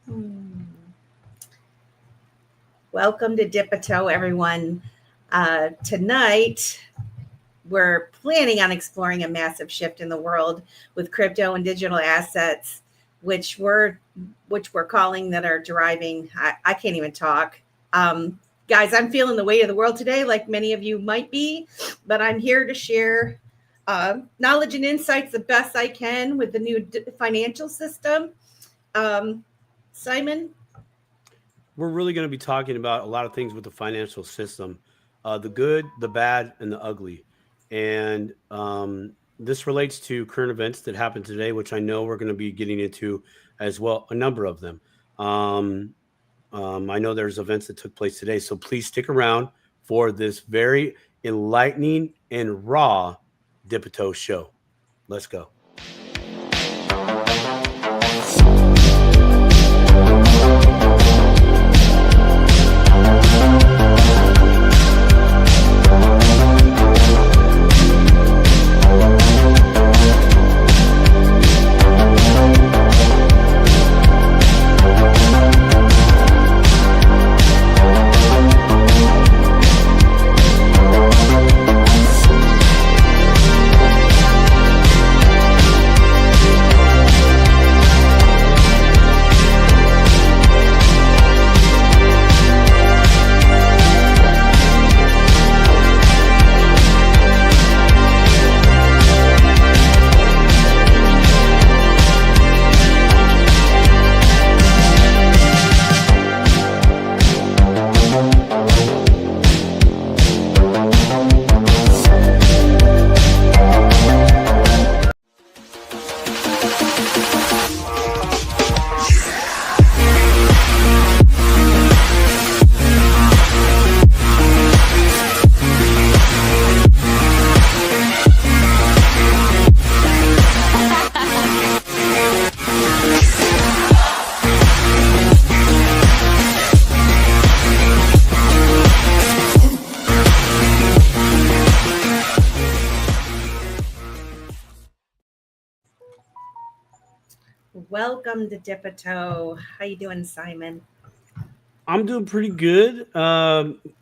Hmm. Welcome to Dip a Toe, everyone. Tonight, we're planning on exploring a massive shift in the world with crypto and digital assets, which we're calling that are deriving. I can't even talk. Guys, I'm feeling the weight of the world today, like many of you might be, but I'm here to share knowledge and insights the best I can with the new financial system. Um, Simon, We're really going to be talking about a lot of things with the financial system, the good, the bad, and the ugly. And this relates to current events that happened today, which I know we're going to be getting into as well, a number of them. Um, I know there's events that took place today. So please stick around for this very enlightening and raw Dipito show. Let's go. welcome to Dip a Toe. How you doing, Simon? I'm doing pretty good.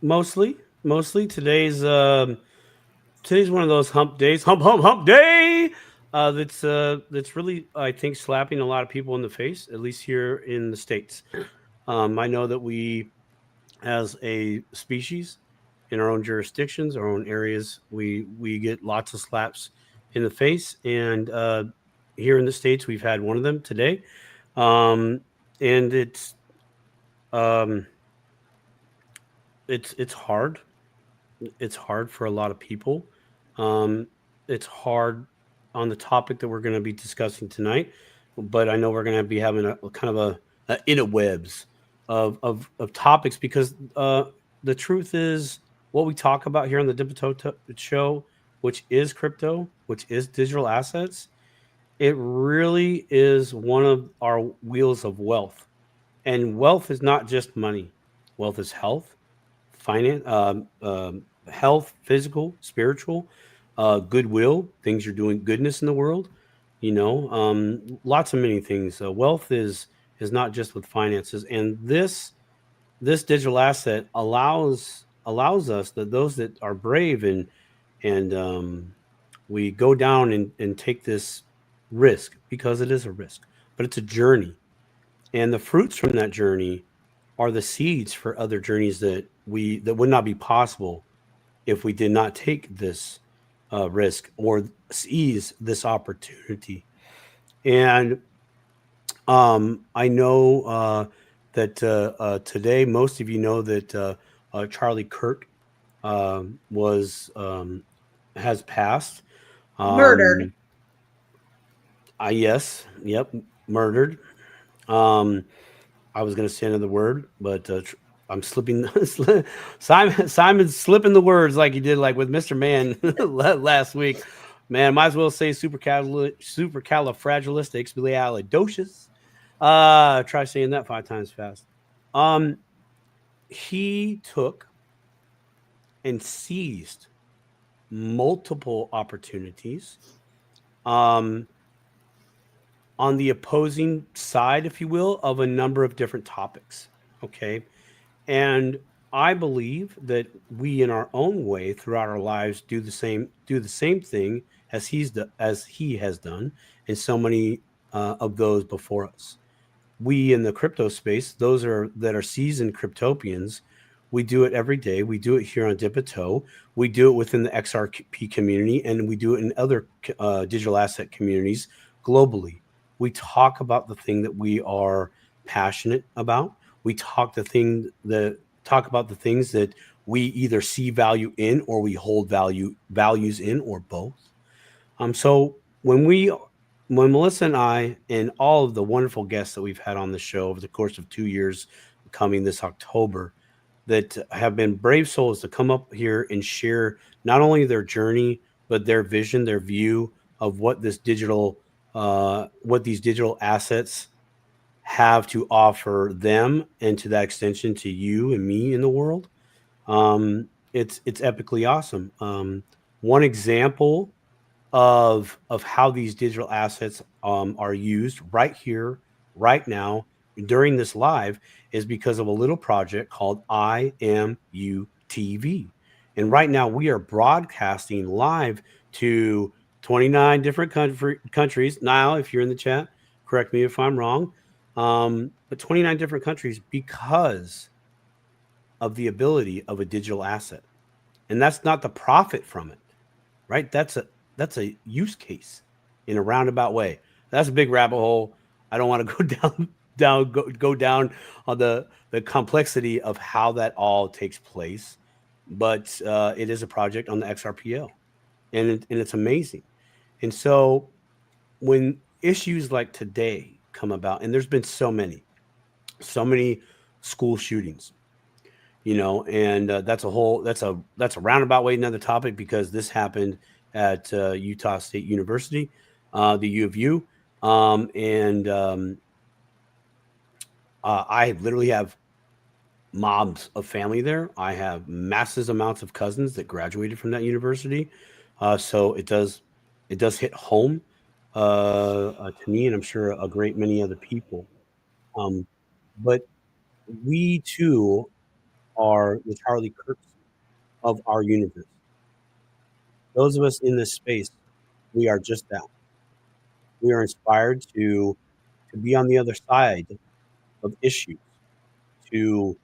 Mostly today's one of those hump days. Hump day. That's really, I think, slapping a lot of people in the face, at least here in the states. I know that we, as a species, in our own jurisdictions, our own areas, we get lots of slaps in the face, and here in the states, we've had one of them today, um, and um, it's hard. It's hard for a lot of people. Um, it's hard on the topic that we're going to be discussing tonight, but I know we're going to be having a kind of a interwebs of topics because the truth is what we talk about here on the Dipito show, which is crypto, which is digital assets. It really is one of our wheels of wealth, and wealth is not just money. Wealth is health, finance, health, physical, spiritual, goodwill, things you're doing, goodness in the world. Lots of many things. Wealth is not just with finances, and this digital asset allows us that those that are brave and we go down and take this risk because it is a risk, but it's a journey, and the fruits from that journey are the seeds for other journeys that would not be possible if we did not take this risk or seize this opportunity. And I know that today, most of you know that Charlie Kirk was has passed. Murdered. Um, yes, yep, murdered. Um, I was going to say another word, but I'm slipping. Simon's slipping the words like he did, like with Mr. Man last week. Man, might as well say supercalifragilisticexpialidocious. Try saying that 5 times fast. Um, he took and seized multiple opportunities. Um, on the opposing side, if you will, of a number of different topics. Okay. And I believe that we, in our own way, throughout our lives, do the same thing as he has done, and so many of those before us. We in the crypto space, those that are seasoned cryptopians, we do it every day. We do it here on Dip a Toe. We do it within the XRP community, and we do it in other digital asset communities globally. We talk about the thing that we are passionate about. We talk about the things that we either see value in, or we hold values in, or both. So when Melissa and I and all of the wonderful guests that we've had on the show over the course of 2 years, coming this October, that have been brave souls to come up here and share not only their journey, but their vision, their view of what these digital assets have to offer them, and to that extension to you and me in the world. It's epically awesome. One example of how these digital assets are used right here, right now, during this live, is because of a little project called IMU TV. And right now we are broadcasting live to 29 different countries. Niall, if you're in the chat, correct me if I'm wrong. But 29 different countries, because of the ability of a digital asset. And that's not the profit from it, right? That's a use case in a roundabout way. That's a big rabbit hole. I don't want to go go down on the complexity of how that all takes place, but it is a project on the XRPL, and it's amazing. And so when issues like today come about, and there's been so many school shootings, and that's a roundabout way, another topic, because this happened at Utah State University, the U of U. And I literally have mobs of family there. I have massive amounts of cousins that graduated from that university. So it does hit home to me, and I'm sure a great many other people. Um, but we too are the Charlie Kirks of our universe. Those of us in this space, we are just that. We are inspired to be on the other side of issues, to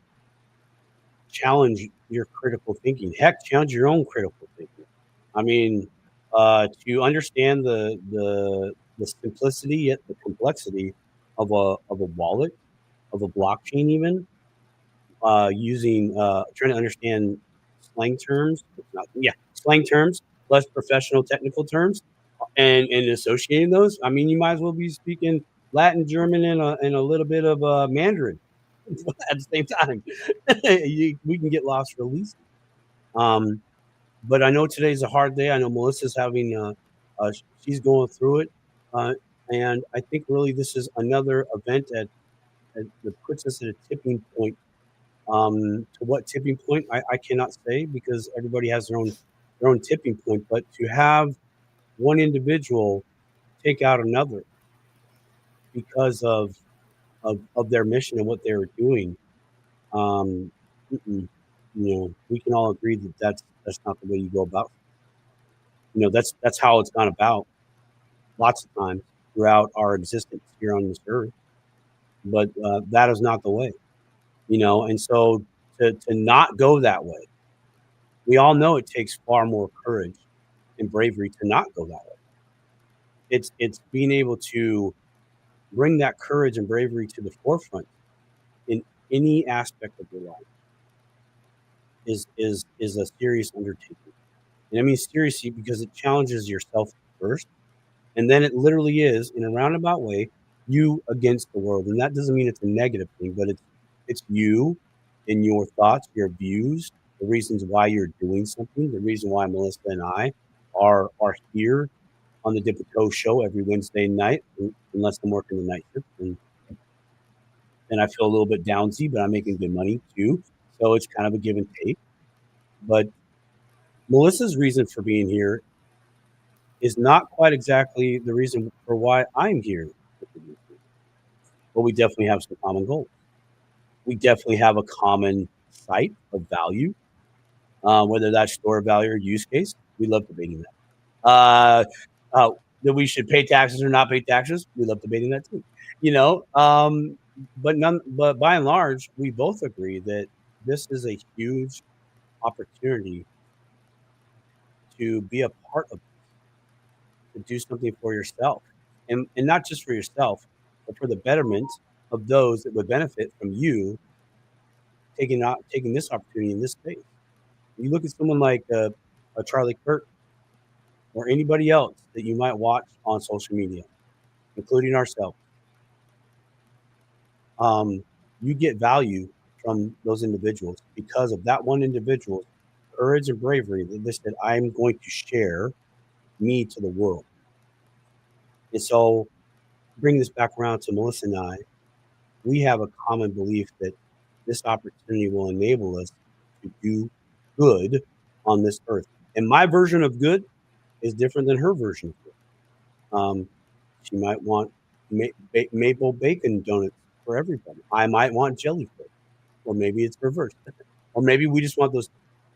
challenge your critical thinking. Heck, challenge your own critical thinking. I mean, to understand the simplicity yet the complexity of a wallet, of a blockchain, even using trying to understand slang terms, slang terms, less professional technical terms, and associating those. I mean, you might as well be speaking Latin, German, and a little bit of Mandarin at the same time. We can get lost real easy. Um, but I know today's a hard day. I know Melissa's having she's going through it, uh, and I think really this is another event that puts us at a tipping point. To what tipping point, I cannot say, because everybody has their own tipping point. But to have one individual take out another because of their mission and what they were doing, um, we can all agree that that's not the way you go about. That's how it's gone about lots of times throughout our existence here on this earth. But that is not the way. And so to not go that way, we all know it takes far more courage and bravery to not go that way. It's being able to bring that courage and bravery to the forefront in any aspect of your life is a serious undertaking. And I mean seriously, because it challenges yourself first, and then it literally is, in a roundabout way, you against the world. And that doesn't mean it's a negative thing, but it's you and your thoughts, your views, the reasons why you're doing something, the reason why Melissa and I are here on the Dip a Toe show every Wednesday night, unless I'm working the night shift. And I feel a little bit downsy, but I'm making good money too. So it's kind of a give and take. But Melissa's reason for being here is not quite exactly the reason for why I'm here. but we definitely have some common goals. We definitely have a common site of value, whether that's store value or use case. We love debating that. That we should pay taxes or not pay taxes. We love debating that too. But by and large, we both agree that this is a huge opportunity to be a part of, to do something for yourself, and not just for yourself, but for the betterment of those that would benefit from you taking this opportunity in this space. You look at someone like a Charlie Kirk or anybody else that you might watch on social media, including ourselves. You get value from those individuals because of that one individual's courage and bravery that they said, I'm going to share me to the world. And so, bring this back around to Melissa and I, we have a common belief that this opportunity will enable us to do good on this earth. And my version of good is different than her version of good. She might want maple bacon donuts for everybody. I might want jellyfish, or maybe it's reversed, or maybe we just want those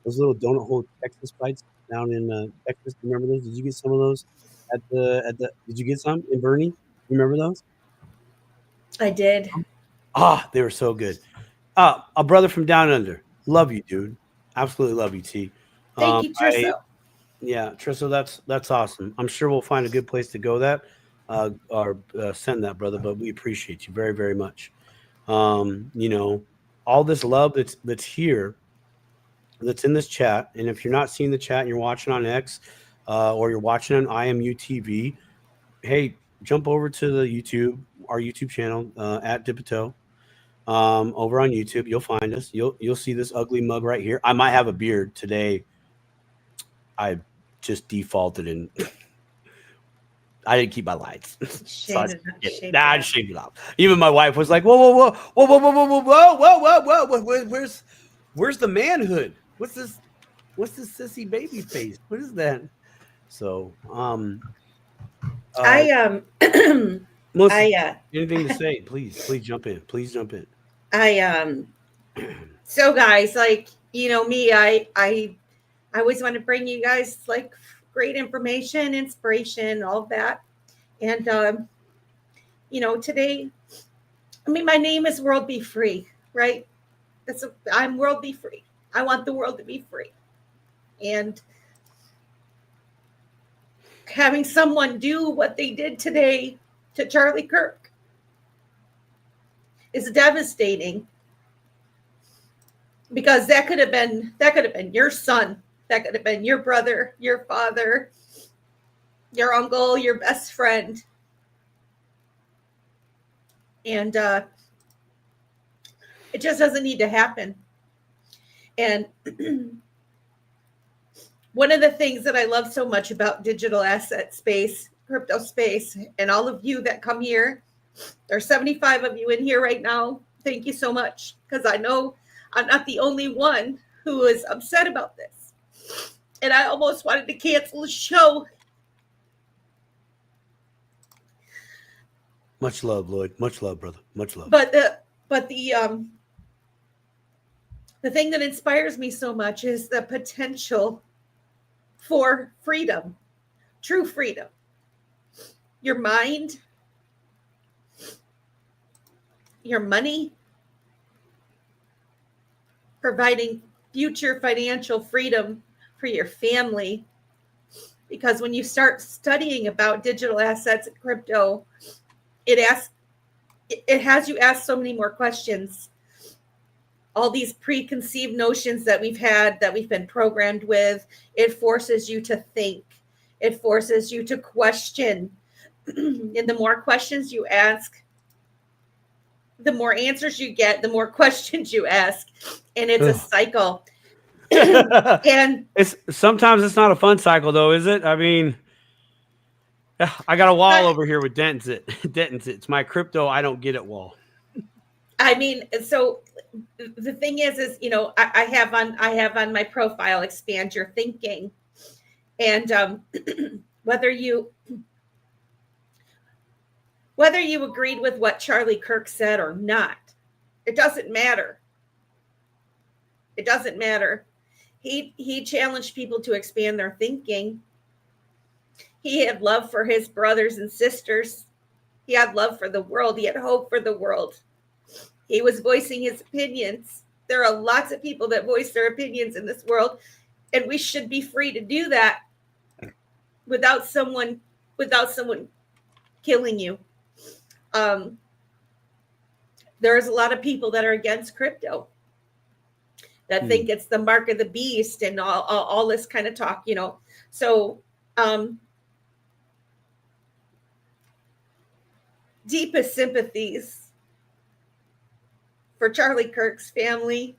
little donut hole Texas bites down in Texas. Remember those? Did you get some of those at the? Did you get some in Bernie? Remember those? I did. They were so good. A brother from down under. Love you, dude. Absolutely love you, T. Thank you, Trisso. Yeah, Trisso, that's awesome. I'm sure we'll find a good place to go or send that, brother. But we appreciate you very, very much. All this love that's here, that's in this chat. And if you're not seeing the chat and you're watching on X or you're watching on IMU TV, hey, jump over to our YouTube channel at Dipito. Over on YouTube, you'll find us. You'll see this ugly mug right here. I might have a beard today. I just defaulted and I didn't keep my lights. I shaved it off. Even my wife was like, "Whoa, where's the manhood? What's this sissy baby face? What is that?" So, Melissa, anything to say? Please jump in. Please jump in. So guys, like, me, I always want to bring you guys like great information, inspiration, all of that. And today, my name is World Be Free, right? I'm World Be Free. I want the world to be free. And having someone do what they did today to Charlie Kirk is devastating, because that could have been your son, that could have been your brother, your father, your uncle, your best friend. And it just doesn't need to happen. And one of the things that I love so much about digital asset space, crypto space, and all of you that come here, there's 75 of you in here right now. Thank you so much, because I know I'm not the only one who is upset about this. And I almost wanted to cancel the show. Much love, Lloyd. Much love, brother. Much love. But the thing that inspires me so much is the potential for freedom, true freedom. Your mind, your money, providing future financial freedom for your family. Because when you start studying about digital assets and crypto, it has you ask so many more questions. All these preconceived notions that we've had, that we've been programmed with, it forces you to think. It forces you to question. And the more questions you ask, the more answers you get, the more questions you ask. And it's a cycle. And sometimes it's not a fun cycle, though, is it? I mean, I got a wall over here with dents. It's my crypto I don't get it wall. I mean, so the thing is I have on my profile, expand your thinking. And whether you Whether you agreed with what Charlie Kirk said or not, it doesn't matter. It doesn't matter. He challenged people to expand their thinking. He had love for his brothers and sisters. He had love for the world. He had hope for the world. He was voicing his opinions. There are lots of people that voice their opinions in this world, and we should be free to do that without someone killing you. There's a lot of people that are against crypto that think it's the mark of the beast and all this kind of talk, you know. So deepest sympathies for Charlie Kirk's family.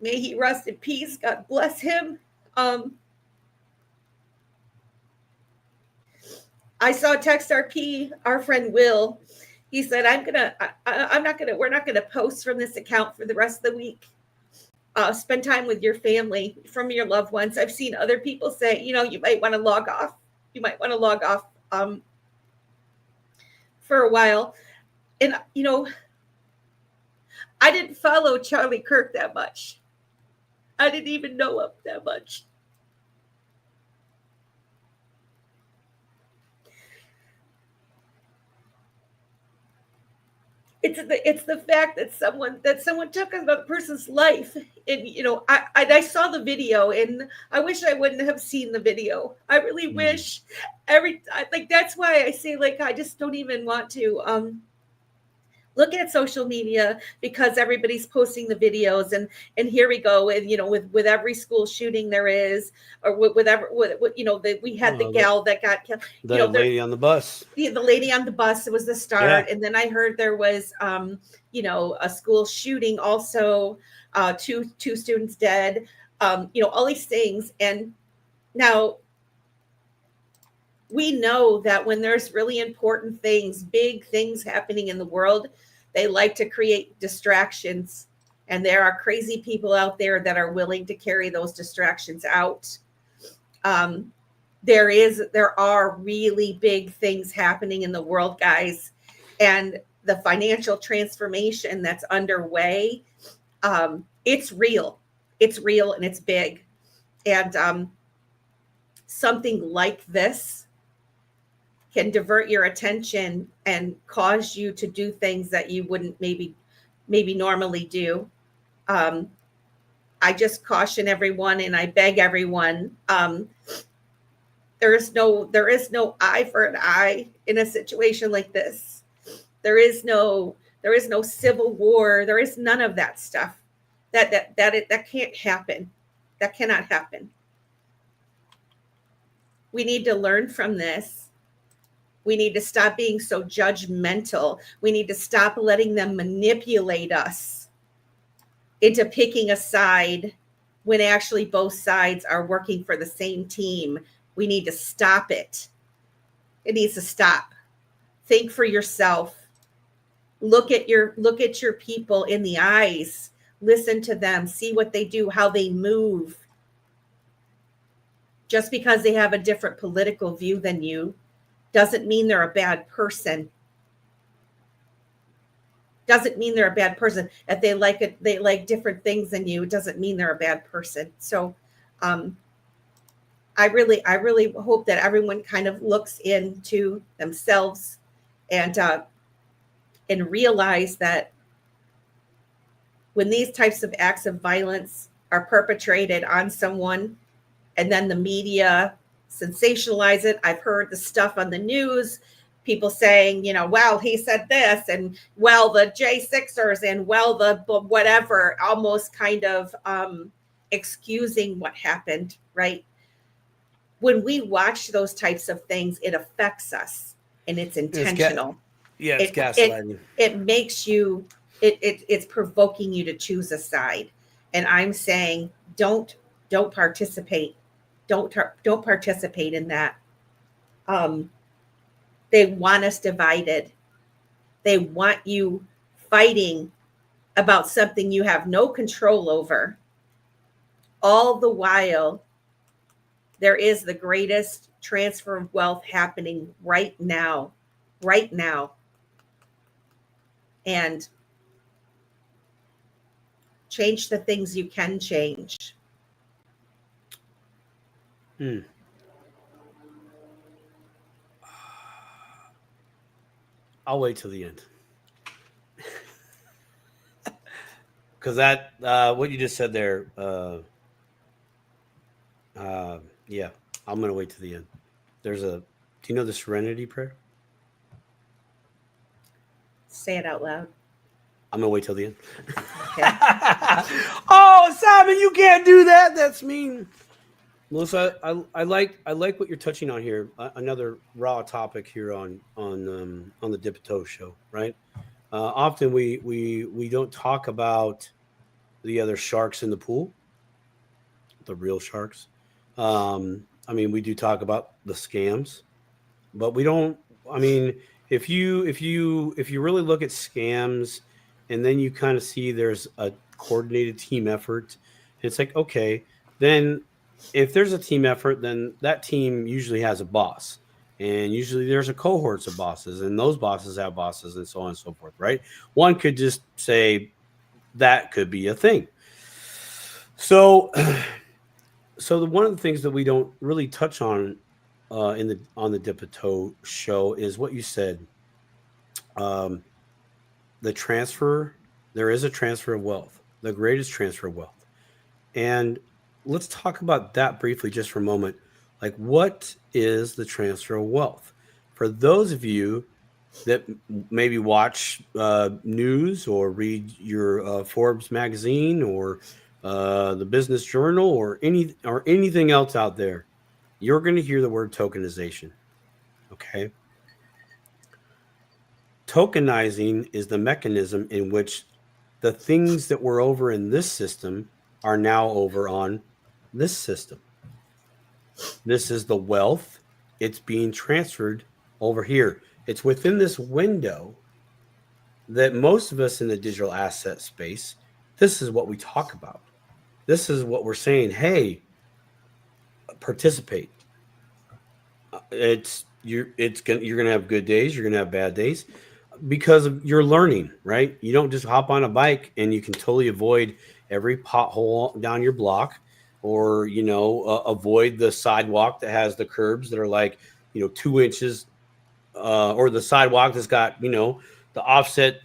May he rest in peace. God bless him. I saw TextRP, our friend Will. He said, we're not gonna post from this account for the rest of the week. Spend time with your family, from your loved ones. I've seen other people say, you know, you might want to log off. You might want to log off for a while. And, you know, I didn't follow Charlie Kirk that much. I didn't even know him that much. It's the fact that someone took another person's life, and you know, I saw the video, and I wish I wouldn't have seen the video. I really wish. Like, that's why I say, like, I just don't even want to look at social media, because everybody's posting the videos, and here we go, and you know, with every school shooting there is, or with you know, we had the gal that got killed, the lady on the bus, the lady on the bus. It was the start, and then I heard there was you know, a school shooting also, two students dead, you know, all these things. And now we know that when there's really important things, big things happening in the world, they like to create distractions. And there are crazy people out there that are willing to carry those distractions out. There are really big things happening in the world, guys. And the financial transformation that's underway, it's real. It's real and it's big. And something like this can divert your attention and cause you to do things that you wouldn't maybe normally do. I just caution everyone, and I beg everyone, there is no eye for an eye in a situation like this. There is no civil war. There is none of that stuff. That can't happen. That cannot happen. We need to learn from this. We need to stop being so judgmental. We need to stop letting them manipulate us into picking a side when actually both sides are working for the same team. We need to stop it. It needs to stop. Think for yourself. Look at your people in the eyes. Listen to them. See what they do, how they move. Just because they have a different political view than you doesn't mean they're a bad person. Doesn't mean they're a bad person. If they like different things than you, it doesn't mean they're a bad person. So I really hope that everyone kind of looks into themselves and realize that when these types of acts of violence are perpetrated on someone, and then the media sensationalize it. I've heard the stuff on the news, people saying, you know, well, he said this, and well, the J6ers, and well, the whatever, almost kind of excusing what happened, right? When we watch those types of things, it affects us, and it's intentional. It's gaslighting. It makes you, it's provoking you to choose a side. And I'm saying, don't participate. Don't participate in that. They want us divided. They want you fighting about something you have no control over. All the while, there is the greatest transfer of wealth happening right now right now and change the things you can change. I'll wait till the end. Because that, what you just said there, yeah, I'm going to wait till the end. Do you know the Serenity Prayer? Say it out loud. I'm going to wait till the end. Okay. Oh, Simon, you can't do that. That's mean. Melissa, I like what you're touching on here. Another raw topic here on the Dip Toe show, right? Often we don't talk about the other sharks in the pool, the real sharks. I mean, we do talk about the scams, but we don't. I mean, if you really look at scams, and then you kind of see there's a coordinated team effort, it's like, okay, then if there's a team effort, then that team usually has a boss, and usually there's a cohorts of bosses, and those bosses have bosses, and so on and so forth, right? One could just say that could be a thing. So one of the things that we don't really touch on on the Dip Toe show is what you said. The transfer, there is a transfer of wealth, the greatest transfer of wealth. And let's talk about that briefly just for a moment. Like, what is the transfer of wealth? For those of you that maybe watch news or read your Forbes magazine or the Business Journal or anything else out there, you're going to hear the word tokenization. Okay. Tokenizing is the mechanism in which the things that were over in this system are now over on this system. This is the wealth. It's being transferred over here. It's within this window that most of us in the digital asset space, this is what we talk about. This is what we're saying. Hey, participate. You're gonna have good days. You're gonna have bad days because of you're learning, right? You don't just hop on a bike and you can totally avoid every pothole down your block, or avoid the sidewalk that has the curbs that are like 2 inches, or the sidewalk that's got the offset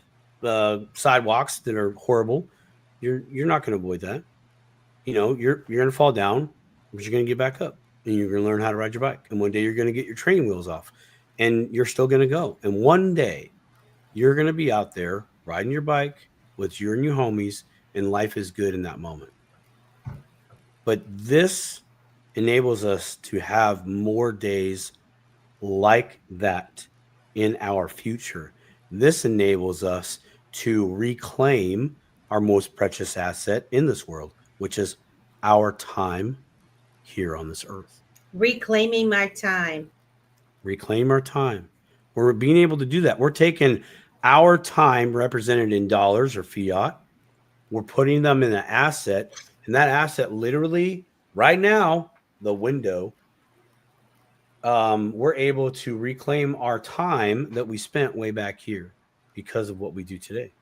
sidewalks that are horrible. You're not going to avoid that. You're going to fall down, but you're going to get back up, and you're going to learn how to ride your bike. And one day you're going to get your training wheels off, and you're still going to go. And one day you're going to be out there riding your bike with you and your homies, and life is good in that moment. But this enables us to have more days like that in our future. This enables us to reclaim our most precious asset in this world, which is our time here on this earth. Reclaiming my time. Reclaim our time. We're being able to do that. We're taking our time represented in dollars or fiat. We're putting them in an asset, and that asset literally right now, the window, we're able to reclaim our time that we spent way back here because of what we do today.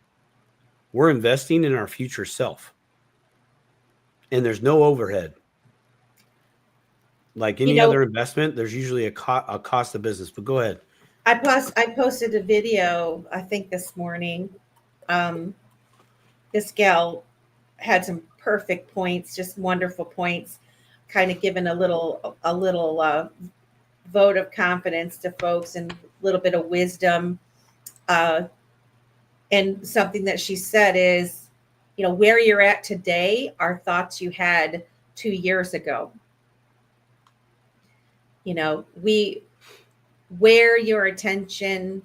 We're investing in our future self, and there's no overhead. Like any other investment, there's usually a cost of business. But go ahead. I posted a video, I think this morning. This gal had some perfect points, just wonderful points, kind of giving a little vote of confidence to folks and a little bit of wisdom. And something that she said is, where you're at today are thoughts you had 2 years ago. Where your attention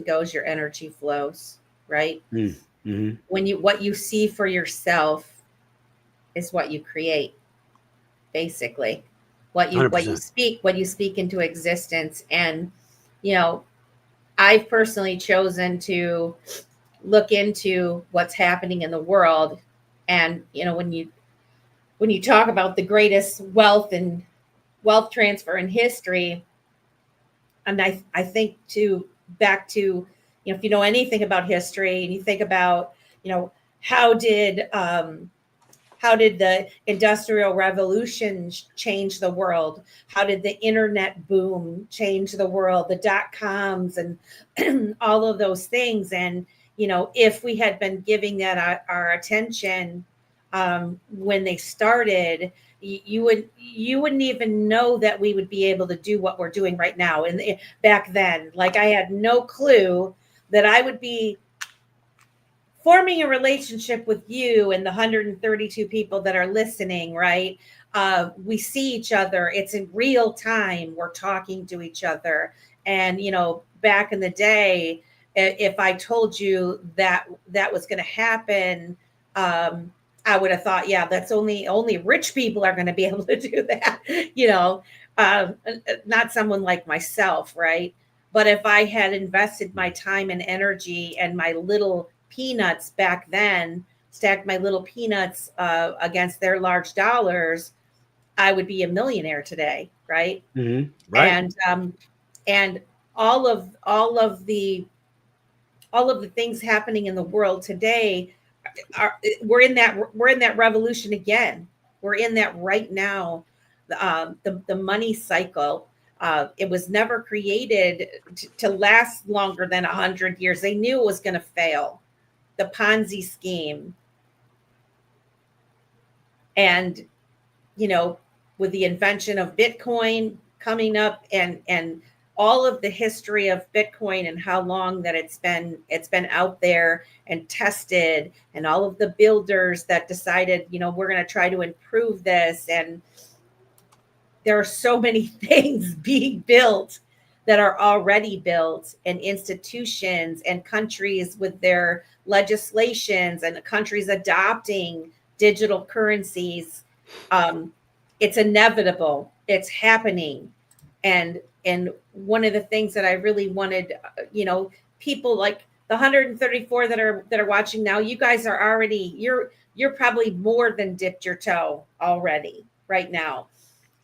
goes, your energy flows, right? Mm-hmm. What you see for yourself is what you create, basically. What you speak into existence. And I've personally chosen to look into what's happening in the world. And when you talk about the greatest wealth transfer in history, and I think back to, you know, if you know anything about history and you think about, you know, how did the Industrial Revolution change the world? How did the internet boom change the world? The dot-coms and all of those things. And, you know, if we had been giving that our attention when they started, you wouldn't even know that we would be able to do what we're doing right now. And back then, like, I had no clue that I would be forming a relationship with you and the 132 people that are listening, right? We see each other. It's in real time. We're talking to each other. And, you know, back in the day, if I told you that was going to happen, I would have thought, yeah, that's only rich people are going to be able to do that, you know, not someone like myself, right? But if I had invested my time and energy and my little peanuts back then, stacked my little peanuts against their large dollars, I would be a millionaire today, right? Mm-hmm. Right. And all of the things happening in the world today we're in that revolution again. We're in that right now. The money cycle. It was never created to last longer than 100 years. They knew it was going to fail. The Ponzi scheme. And, you know, with the invention of Bitcoin coming up and all of the history of Bitcoin and how long that it's been out there and tested, and all of the builders that decided, you know, we're going to try to improve this. And there are so many things being built that are already built, and institutions and countries with their legislations and countries adopting digital currencies. It's inevitable. It's happening. And one of the things that I really wanted, you know, people like the 134 that are watching now, you guys are already, you're probably more than dipped your toe already right now.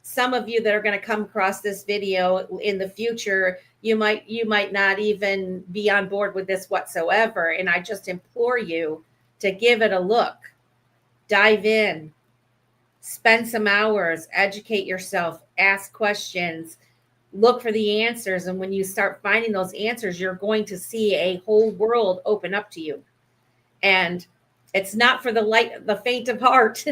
Some of you that are going to come across this video in the future, you might not even be on board with this whatsoever. And I just implore you to give it a look, dive in, spend some hours, educate yourself, ask questions, look for the answers. And when you start finding those answers, you're going to see a whole world open up to you. And it's not for the faint of heart.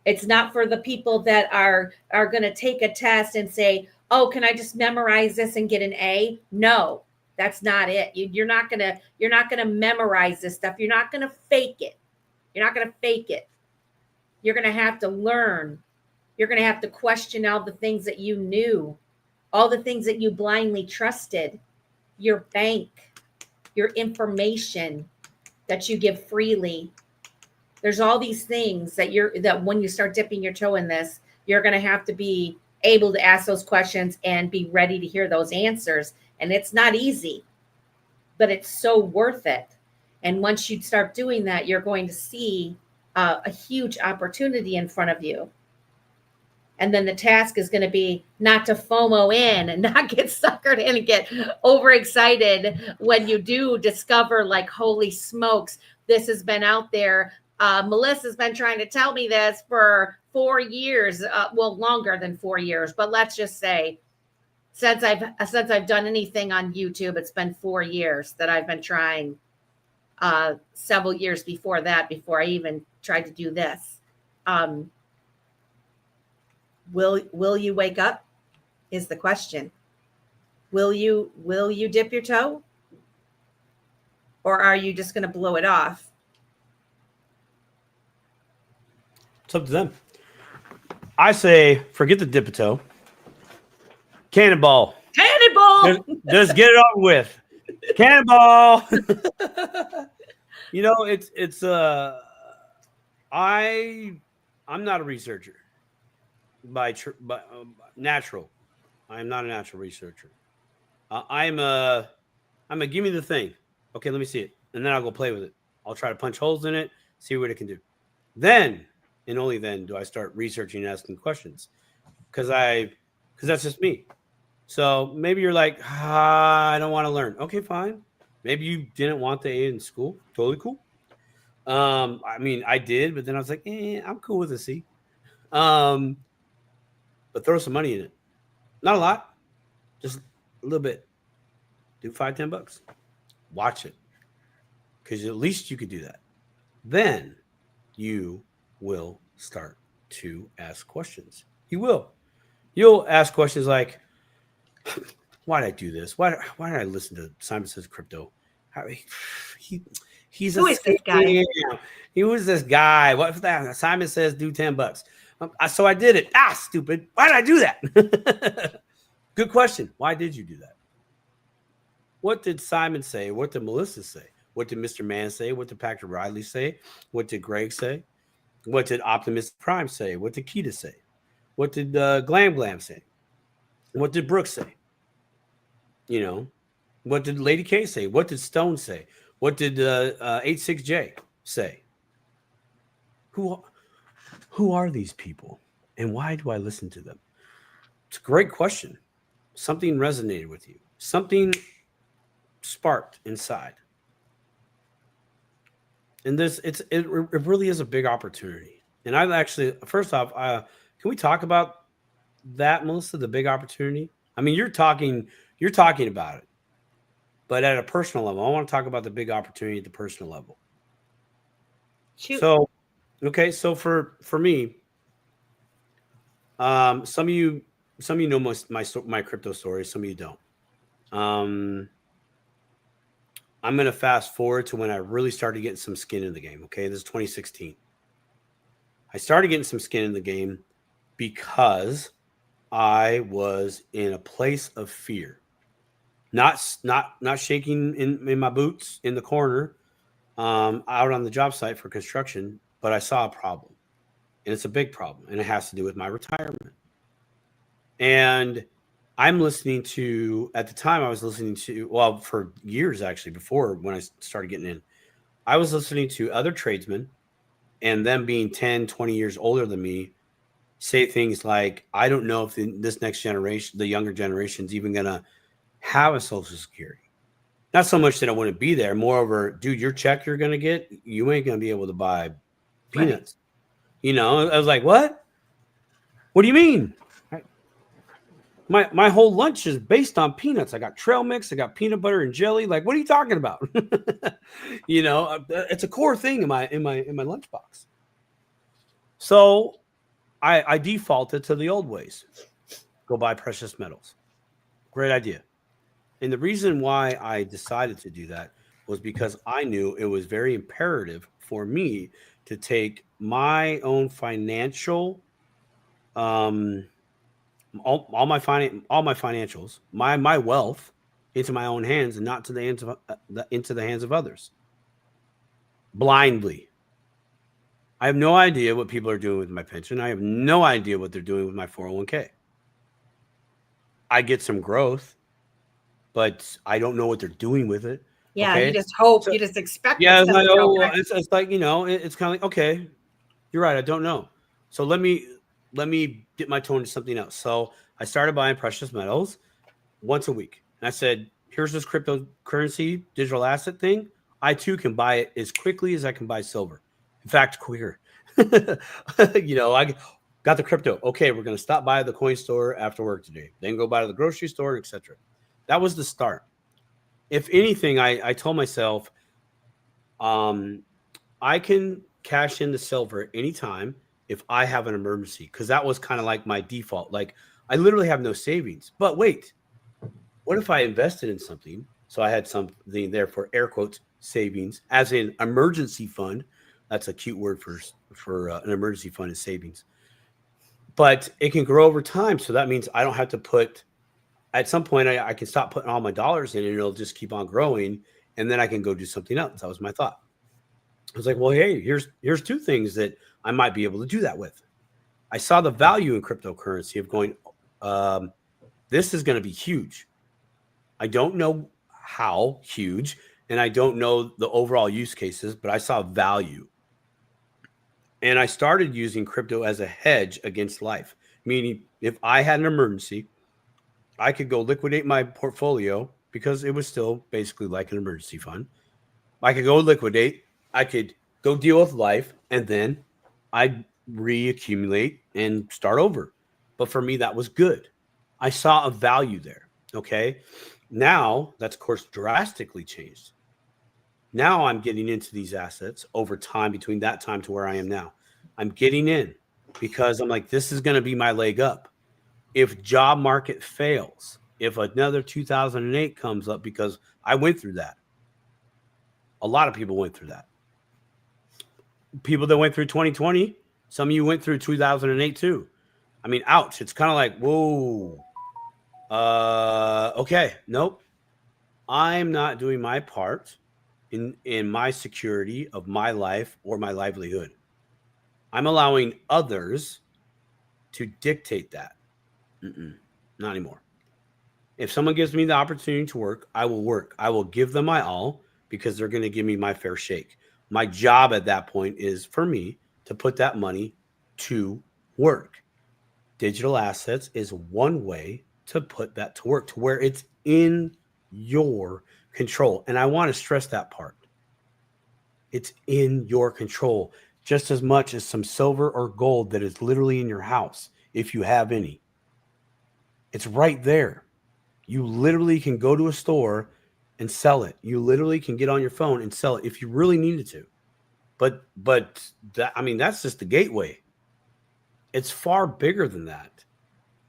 It's not for the people that are going to take a test and say, oh, can I just memorize this and get an A? No, that's not it. You're not going to memorize this stuff. You're not going to fake it. You're not going to fake it. You're going to have to learn. You're going to have to question all the things that you knew, all the things that you blindly trusted, your bank, your information that you give freely. There's all these things that when you start dipping your toe in this, you're going to have to be able to ask those questions and be ready to hear those answers. And it's not easy, but it's so worth it. And once you start doing that, you're going to see a huge opportunity in front of you. And then the task is going to be not to FOMO in and not get suckered in and get overexcited when you do discover, like, holy smokes, this has been out there. Melissa's been trying to tell me this for 4 years, well, longer than 4 years, but let's just say since I've done anything on YouTube, it's been 4 years that I've been trying. Several years before that, before I even tried to do this. Will you wake up is the question. Will you dip your toe? Or are you just going to blow it off? It's up to them. I say, forget the dip a toe. Cannonball. Cannonball. Just get it over with. Cannonball. You know, it's I'm not a researcher by natural. I am not a natural researcher. I'm a give me the thing. Okay, let me see it, and then I'll go play with it. I'll try to punch holes in it, see what it can do. Then and only then do I start researching and asking questions, because that's just me. So maybe you're like, I don't want to learn. Okay, fine. Maybe you didn't want the A in school. Totally cool. I mean, I did, but then I was like, I'm cool with a C. But throw some money in it. Not a lot, just a little bit. Do $5-10. Watch it. Because at least you could do that. Then you will start to ask questions. You will. You'll ask questions like, why did I do this? Why did I listen to Simon Says Crypto? How, he's Who a is this guy? scam. He was this guy. What was that? Simon says do $10. So I did it. Stupid. Why did I do that? Good question. Why did you do that? What did Simon say? What did Melissa say? What did Mr. Mann say? What did Patrick Riley say? What did Greg say? What did Optimus Prime say? What did Keita say? What did Glam say? What did Brooks say? You know, what did Lady K say? What did Stone say? What did 86J say? Who are these people? And why do I listen to them? It's a great question. Something resonated with you. Something sparked inside. And it really is a big opportunity. And I've actually, first off, can we talk about that, Melissa, the big opportunity? I mean, you're talking about it, but at a personal level, I want to talk about the big opportunity at the personal level. Shoot. So, okay. So for me, some of you know my crypto story. Some of you don't. I'm going to fast forward to when I really started getting some skin in the game. Okay. This is 2016. I started getting some skin in the game because I was in a place of fear, not shaking in my boots in the corner, out on the job site for construction, but I saw a problem, and it's a big problem, and it has to do with my retirement. And I'm listening to, at the time I was listening to, well, for years actually, before when I started getting in, I was listening to other tradesmen and them being 10, 20 years older than me say things like, I don't know if this next generation, the younger generation, is even going to have a Social Security. Not so much that I wouldn't be there. Moreover, dude, your check you're going to get, you ain't going to be able to buy peanuts. Right. You know, I was like, what? What do you mean? My whole lunch is based on peanuts. I got trail mix. I got peanut butter and jelly. Like, what are you talking about? You know, it's a core thing in my lunchbox. So I defaulted to the old ways. Go buy precious metals. Great idea. And the reason why I decided to do that was because I knew it was very imperative for me to take my own financial, all my financials, my wealth into my own hands and not to the hands of into the hands of others. Blindly. I have no idea what people are doing with my pension. I have no idea what they're doing with my 401k. I get some growth, but I don't know what they're doing with it. Yeah, okay? You just hope, you just expect. Yeah, it's like, you know, it's kind of like, okay, you're right, I don't know. So let me dip my toe into something else. So I started buying precious metals once a week. And I said, here's this cryptocurrency digital asset thing. I too can buy it as quickly as I can buy silver. In fact, quicker. You know, I got the crypto. Okay, we're going to stop by the coin store after work today. Then go by to the grocery store, etc. That was the start. If anything, I told myself, I can cash in the silver at any time if I have an emergency, because that was kind of like my default. Like, I literally have no savings. But wait, what if I invested in something? So I had something there for air quotes savings, as in emergency fund. That's a cute word for an emergency fund is savings. But it can grow over time. So that means I don't have to put, at some point, I can stop putting all my dollars in and it'll just keep on growing. And then I can go do something else. That was my thought. I was like, well, hey, here's two things that I might be able to do that with. I saw the value in cryptocurrency of going, this is going to be huge. I don't know how huge, and I don't know the overall use cases, but I saw value. And I started using crypto as a hedge against life, meaning if I had an emergency, I could go liquidate my portfolio because it was still basically like an emergency fund. I could go liquidate. I could go deal with life, and then I'd reaccumulate and start over. But for me, that was good. I saw a value there. Okay. Now that's, of course, drastically changed. Now I'm getting into these assets over time between that time to where I am now. I'm getting in because I'm like, this is going to be my leg up. If job market fails, if another 2008 comes up, because I went through that. A lot of people went through that. People that went through 2020, some of you went through 2008 too. I mean, ouch. It's kind of like, whoa. Okay. Nope. I'm not doing my part in my security of my life or my livelihood. I'm allowing others to dictate that. Not anymore. If someone gives me the opportunity to work, I will work. I will give them my all because they're going to give me my fair shake. My job at that point is for me to put that money to work. Digital assets is one way to put that to work, to where it's in your control. And I want to stress that part. It's in your control just as much as some silver or gold that is literally in your house, if you have any. It's right there. You literally can go to a store and sell it. You literally can get on your phone and sell it if you really needed to. But that, I mean, that's just the gateway. It's far bigger than that.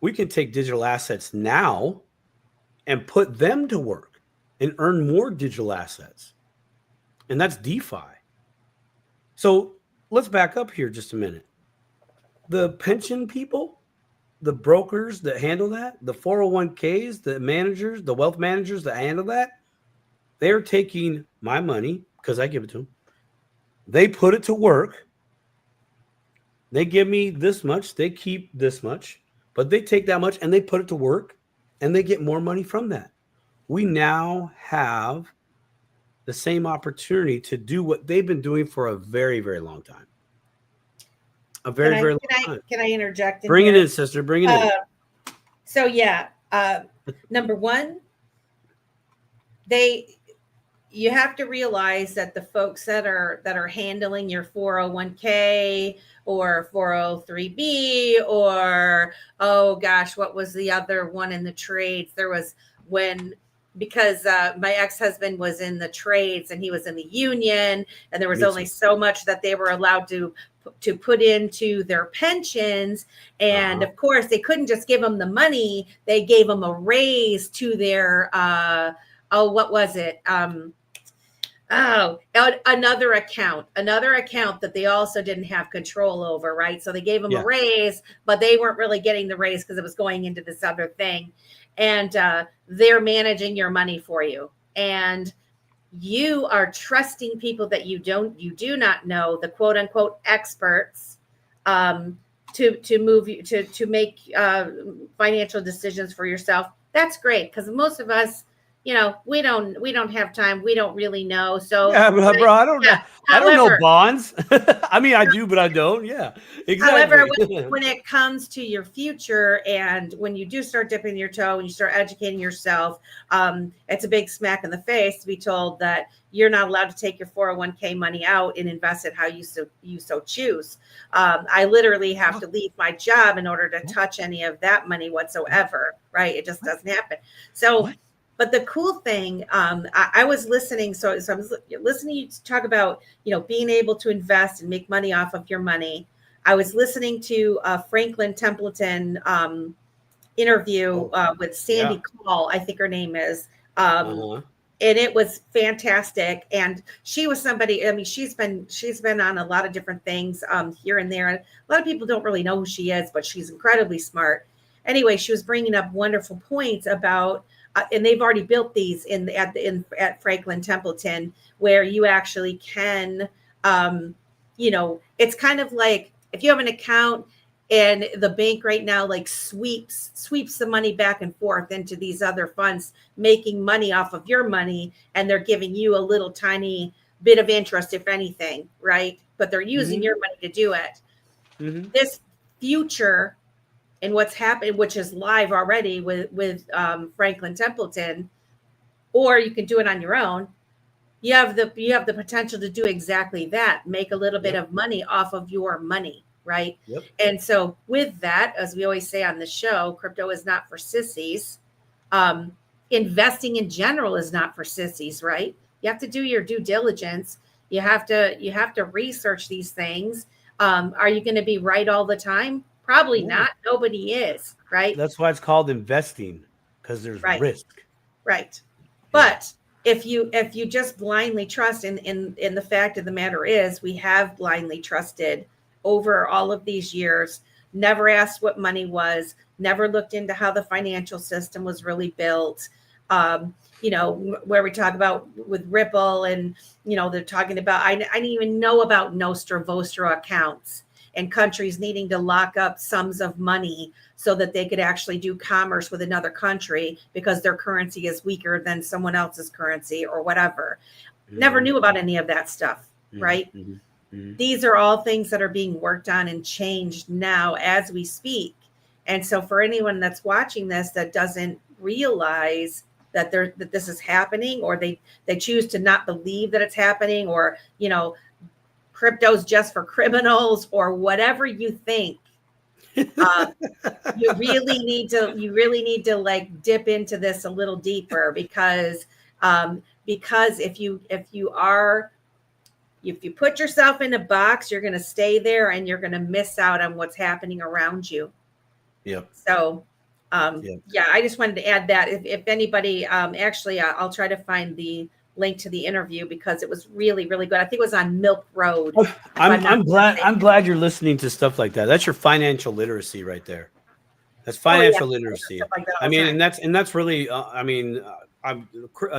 We can take digital assets now and put them to work and earn more digital assets. And that's DeFi. So let's back up here just a minute. The pension people, the brokers that handle that, the 401ks, the managers, the wealth managers that handle that, they're taking my money because I give it to them. They put it to work. They give me this much. They keep this much, but they take that much and they put it to work and they get more money from that. We now have the same opportunity to do what they've been doing for a very, very long time. A very, very long time. Can I interject? Bring it in, sister. Bring it in. So yeah, number one, you have to realize that the folks that are handling your 401k or 403b or, oh gosh, what was the other one in the trades? There was because my ex-husband was in the trades and he was in the union, and there was only so much that they were allowed to put into their pensions. And of course they couldn't just give them the money. They gave them a raise to their, what was it? Another account that they also didn't have control over, right? So they gave them a raise, but they weren't really getting the raise because it was going into this other thing. And they're managing your money for you. And you are trusting people that you do not know, the quote unquote experts, to move you to make financial decisions for yourself. That's great, because most of us, we don't have time. We don't really know. So yeah, bro, I don't know. I don't know bonds. I mean, I do, but I don't. Yeah, exactly. However, when it comes to your future, and when you do start dipping your toe and you start educating yourself, it's a big smack in the face to be told that you're not allowed to take your 401k money out and invest it how you so choose. I literally have to leave my job in order to touch any of that money whatsoever. Right? It just doesn't happen. So. But the cool thing, I was listening. So I was listening to you talk about, being able to invest and make money off of your money. I was listening to a Franklin Templeton interview with Sandy Call, I think her name is. And it was fantastic. And she was somebody, I mean, she's been on a lot of different things here and there. And a lot of people don't really know who she is, but she's incredibly smart. Anyway, she was bringing up wonderful points about, and they've already built these at Franklin Templeton, where you actually can, it's kind of like if you have an account and the bank right now like sweeps the money back and forth into these other funds, making money off of your money, and they're giving you a little tiny bit of interest, if anything, right? But they're using your money to do it. This future and what's happened, which is live already with Franklin Templeton, or you can do it on your own. You have the potential to do exactly that, make a little bit of money off of your money, right? Yep. And so with that, as we always say on the show, crypto is not for sissies. Investing in general is not for sissies, right? You have to do your due diligence. You have to research these things. Are you going to be right all the time? Probably not. Nobody is, right? That's why it's called investing, because there's risk. Right. But if you just blindly trust, in the fact of the matter is, we have blindly trusted over all of these years, never asked what money was, never looked into how the financial system was really built. Where we talk about with Ripple, and they're talking about, I didn't even know about Nostra Vostra accounts and countries needing to lock up sums of money so that they could actually do commerce with another country because their currency is weaker than someone else's currency or whatever. Never knew about any of that stuff, right? These are all things that are being worked on and changed now as we speak. And so for anyone that's watching this that doesn't realize that this is happening, or they choose to not believe that it's happening, or crypto's just for criminals, or whatever you think, you really need to like dip into this a little deeper, because if you put yourself in a box, you're going to stay there and you're going to miss out on what's happening around you. So I just wanted to add that if anybody, I'll try to find the link to the interview, because it was really, really good. I think it was on Milk Road. I'm glad you're listening to stuff like that. That's your financial literacy right there. That's financial literacy. Like that, I mean, and that's really,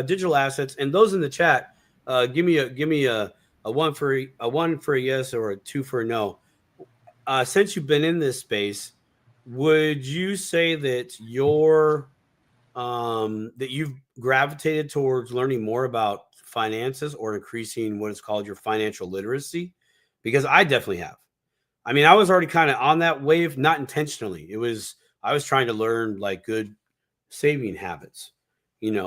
digital assets, and those in the chat, give me a one for a yes or a two for a no. Since you've been in this space, would you say that that you've gravitated towards learning more about finances, or increasing what is called your financial literacy? Because I definitely have. I mean, I was already kind of on that wave, not intentionally. I was trying to learn like good saving habits, and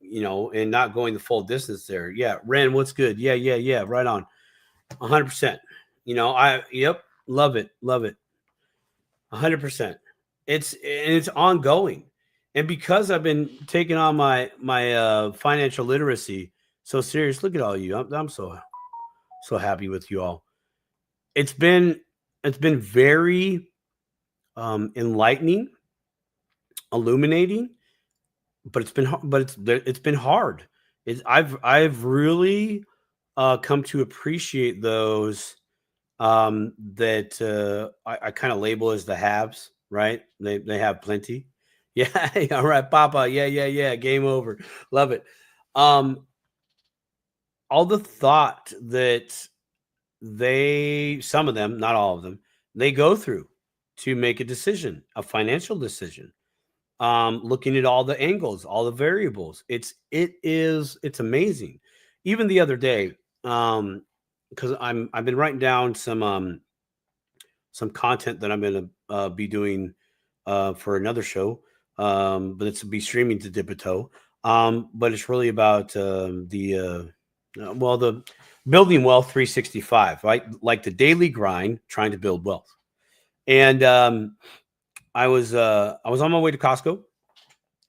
not going the full distance there. Yeah. Ren, what's good? Yeah. Right on. 100%. Love it. 100%. It's ongoing. And because I've been taking on my financial literacy so serious, look at all you. I'm so happy with you all. It's been very enlightening, illuminating, but it's been hard. I've really come to appreciate those that I kind of label as the haves, right? They have plenty. Yeah. All right, Papa. Yeah. Game over. Love it. All the thought that some of them, not all of them, they go through to make a decision, a financial decision, looking at all the angles, all the variables. It's amazing. Even the other day, because I've been writing down some content that I'm going to be doing for another show, but it's to be streaming to Dipito. But it's really about the building wealth 365, right? Like the daily grind, trying to build wealth. And I was on my way to Costco,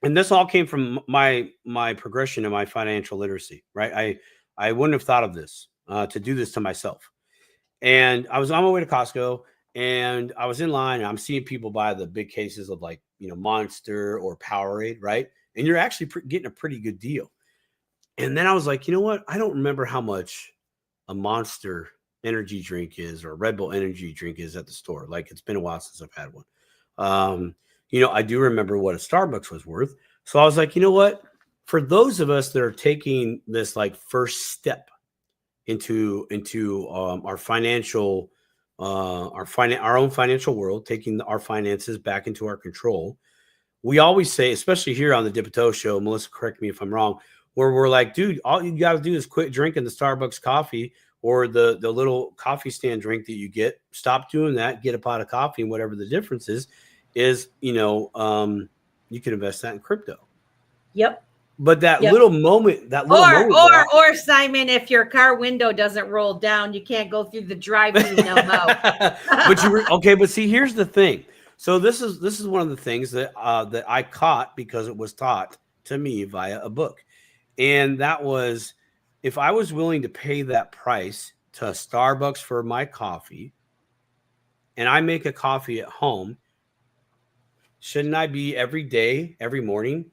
and this all came from my progression in my financial literacy, right? I wouldn't have thought of this to do this to myself. And I was on my way to Costco, and I was in line, and I'm seeing people buy the big cases of like, Monster or Powerade, right? And you're actually getting a pretty good deal. And then I was like, you know what? I don't remember how much a Monster energy drink is, or a Red Bull energy drink is at the store. Like, it's been a while since I've had one. I do remember what a Starbucks was worth. So I was like, you know what? For those of us that are taking this like first step into our financial, our own financial world, taking our finances back into our control, we always say, especially here on the Dipito Show, Melissa, correct me if I'm wrong, where we're like, dude, all you got to do is quit drinking the Starbucks coffee or the little coffee stand drink that you get. Stop doing that. Get a pot of coffee, and whatever the difference is you can invest that in crypto. Yep. But that little moment, or Simon, if your car window doesn't roll down, you can't go through the drive-through no more. But you were okay. But see, here's the thing. So this is one of the things that that I caught because it was taught to me via a book, and that was, if I was willing to pay that price to Starbucks for my coffee, and I make a coffee at home, shouldn't I be every day, every morning,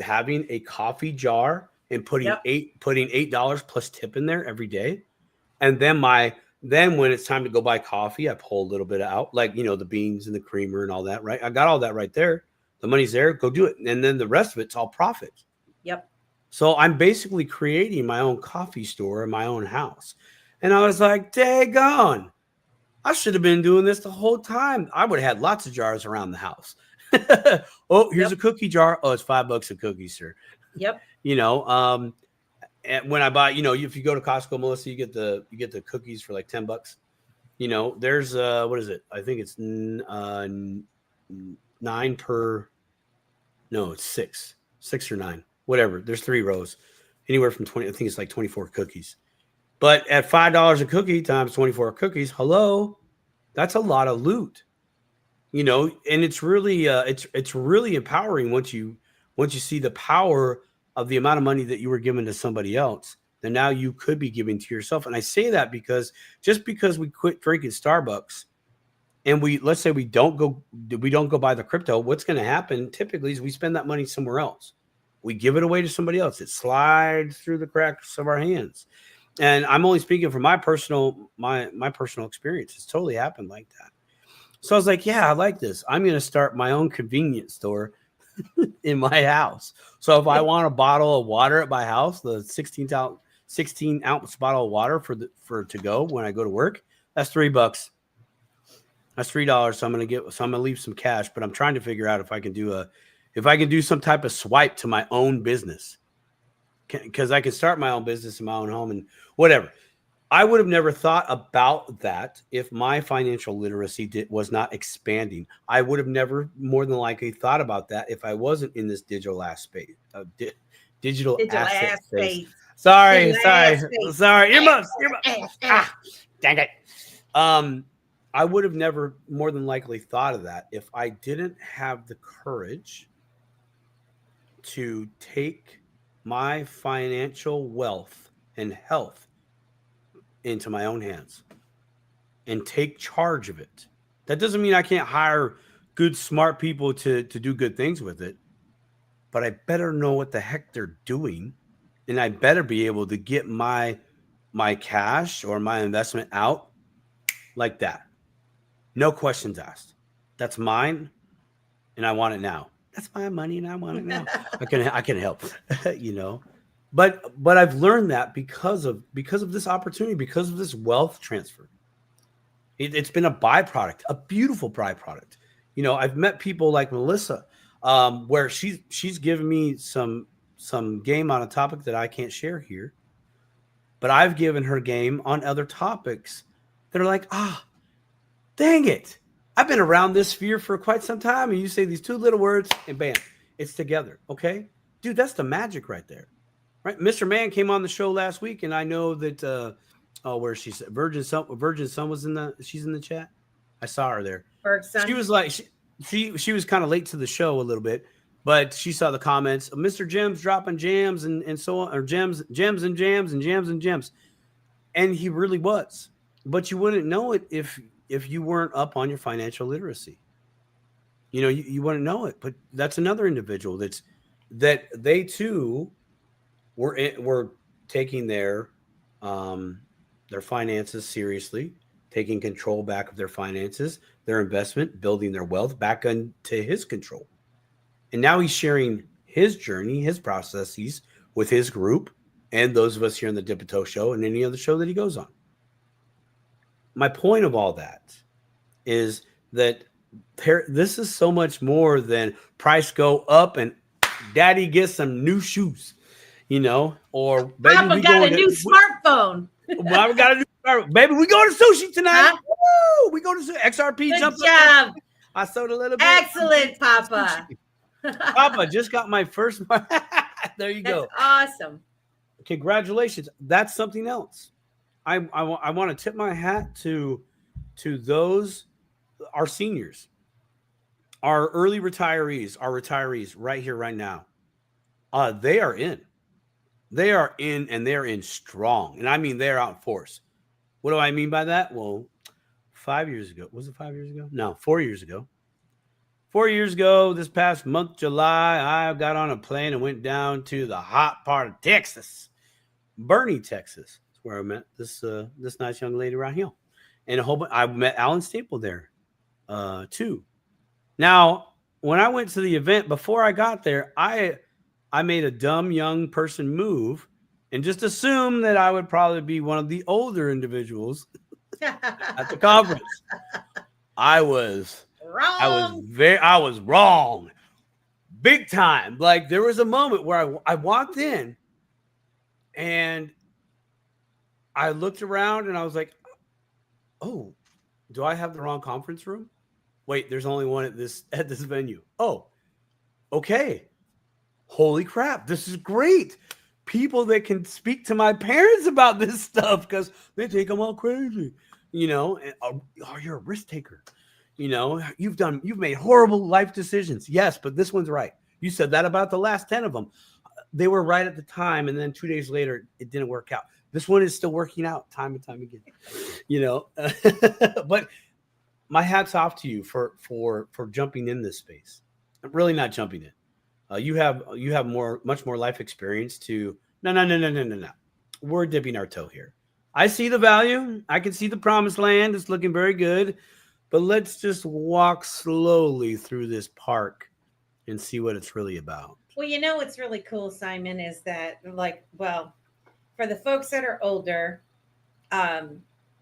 having a coffee jar and putting $8 plus tip in there every day? And then when it's time to go buy coffee, I pull a little bit out, like, the beans and the creamer and all that, right? I got all that right there. The money's there. Go do it. And then the rest of it's all profit. Yep. So I'm basically creating my own coffee store in my own house. And I was like, daggone, I should have been doing this the whole time. I would have had lots of jars around the house. Oh, here's a cookie jar. Oh, it's $5 a cookie, sir. Yep. And when I buy, if you go to Costco, Melissa, you get the cookies for like $10. There's what is it? I think it's 9 per. No, it's 6 or 9, whatever. There's 3 rows, anywhere from 20. I think it's like 24 cookies. But at $5 a cookie times 24 cookies, hello, that's a lot of loot. And it's really it's really empowering once you see the power of the amount of money that you were giving to somebody else, then now you could be giving to yourself. And I say that because just because we quit drinking Starbucks and let's say we don't go buy the crypto, what's going to happen typically is we spend that money somewhere else. We give it away to somebody else. It slides through the cracks of our hands. And I'm only speaking from my personal experience. It's totally happened like that. So I was like, yeah, I like this. I'm going to start my own convenience store in my house. So if I want a bottle of water at my house, the 16 ounce bottle of water for to go when I go to work, that's $3. That's $3. So I'm going to leave some cash, but I'm trying to figure out if I can do some type of swipe to my own business, because I can start my own business in my own home and whatever. I would have never thought about that if my financial literacy was not expanding. I would have never more than likely thought about that if I wasn't in this digital asset space. Digital asset space. Sorry. Earmuffs. Dang it. I would have never more than likely thought of that if I didn't have the courage to take my financial wealth and health into my own hands and take charge of it. That doesn't mean I can't hire good, smart people to do good things with it, but I better know what the heck they're doing, and I better be able to get my cash or my investment out like that. No questions asked. That's mine, and I want it now. That's my money, and I want it now. I can help, But I've learned that because of this opportunity, because of this wealth transfer. It's been a byproduct, a beautiful byproduct. I've met people like Melissa, where she's given me some game on a topic that I can't share here, but I've given her game on other topics that are like, dang it, I've been around this sphere for quite some time, and you say these 2 little words, and bam, it's together. Okay, dude, that's the magic right there. Right, Mr. Man came on the show last week, and I know that where she's Virgin Sun was she's in the chat. I saw her there. She was like she was kind of late to the show a little bit, but she saw the comments. Mr. Gems dropping jams and so on, or gems and jams, and he really was. But you wouldn't know it if you weren't up on your financial literacy. You wouldn't know it. But that's another individual that they too were taking their finances seriously, taking control back of their finances, their investment, building their wealth back into his control. And now he's sharing his journey, his processes with his group and those of us here on the Dipito Show and any other show that he goes on. My point of all that is that this is so much more than price go up and daddy gets some new shoes. or baby, Papa we got going a new smartphone. Well, I got a new baby. We going to sushi tonight. Huh? Woo! We going to XRP. Good Jump job. I sold a little bit. Excellent, Papa. Papa just got my first. There you go. That's awesome. Congratulations. That's something else. I want to tip my hat to those, our seniors, our early retirees, our retirees right here, right now. They are in. They are in, and they're in strong. And I mean, they're out in force. What do I mean by that? Well, 5 years ago. Was it 5 years ago? No, 4 years ago. 4 years ago, this past month, July, I got on a plane and went down to the hot part of Texas, Bernie, Texas. That's where I met this nice young lady right here. And I met Alan Staple there, too. Now, when I went to the event, before I got there, I made a dumb young person move and just assumed that I would probably be one of the older individuals at the conference. I was wrong. Big time. Like, there was a moment where I walked in and I looked around and I was like, oh, do I have the wrong conference room? Wait, there's only one at this venue. Oh, okay. Holy crap, this is great. People that can speak to my parents about this stuff because they think I'm all crazy. And, oh, you're a risk taker. You've made horrible life decisions. Yes, but this one's right. You said that about the last 10 of them. They were right at the time, and then 2 days later, it didn't work out. This one is still working out time and time again. But my hat's off to you for jumping in this space. I'm really not jumping in. You have much more life experience to no. We're dipping our toe here. I see the value. I can see the promised land. It's looking very good. But let's just walk slowly through this park and see what it's really about. Well, what's really cool, Simon, is that, for the folks that are older, I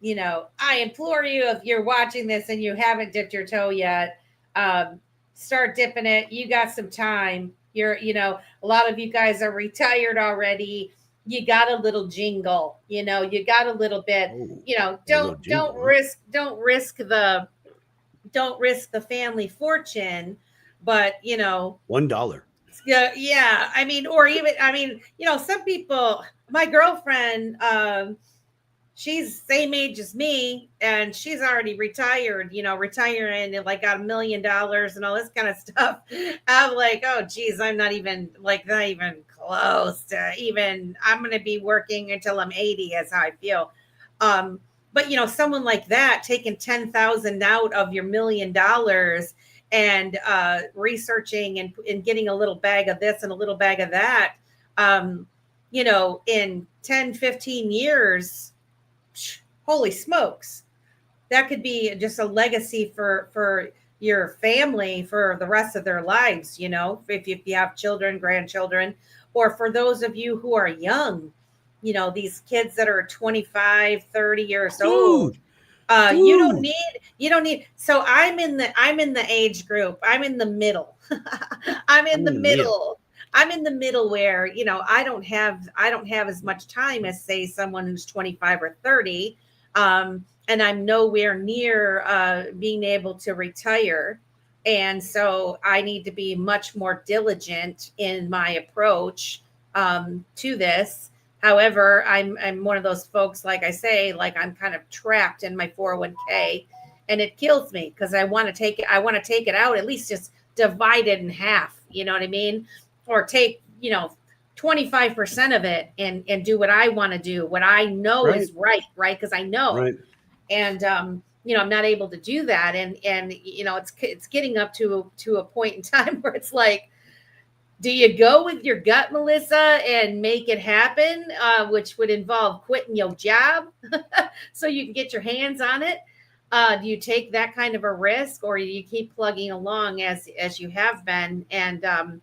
implore you, if you're watching this and you haven't dipped your toe yet, start dipping it. You got some time. A lot of you guys are retired already. You got a little jingle, you got a little bit, don't risk the family fortune, but $1. Yeah. Some people, my girlfriend, she's same age as me and she's already retired, retiring and got $1 million and all this kind of stuff. I'm like, oh geez, I'm not even close to I'm going to be working until I'm 80 is how I feel. But someone like that taking 10,000 out of your $1 million and researching and getting a little bag of this and a little bag of that, in 10, 15 years, holy smokes, that could be just a legacy for your family for the rest of their lives, if you have children, grandchildren, or for those of you who are young, these kids that are 25, 30 years old. You don't need. So I'm in the age group. I'm in the middle. I'm in the middle where, I don't have as much time as, say, someone who's 25 or 30. And I'm nowhere near being able to retire. And so I need to be much more diligent in my approach to this. However, I'm one of those folks, like I say, I'm kind of trapped in my 401k, and it kills me because I want to take it out, at least just divide it in half. You know what I mean? Or take 25% of it and do what I want to do, what I know is right, because I know. Right. And I'm not able to do that, and it's getting up to a point in time where it's like, do you go with your gut, Melissa, and make it happen, which would involve quitting your job so you can get your hands on it? Do you take that kind of a risk, or do you keep plugging along as you have been and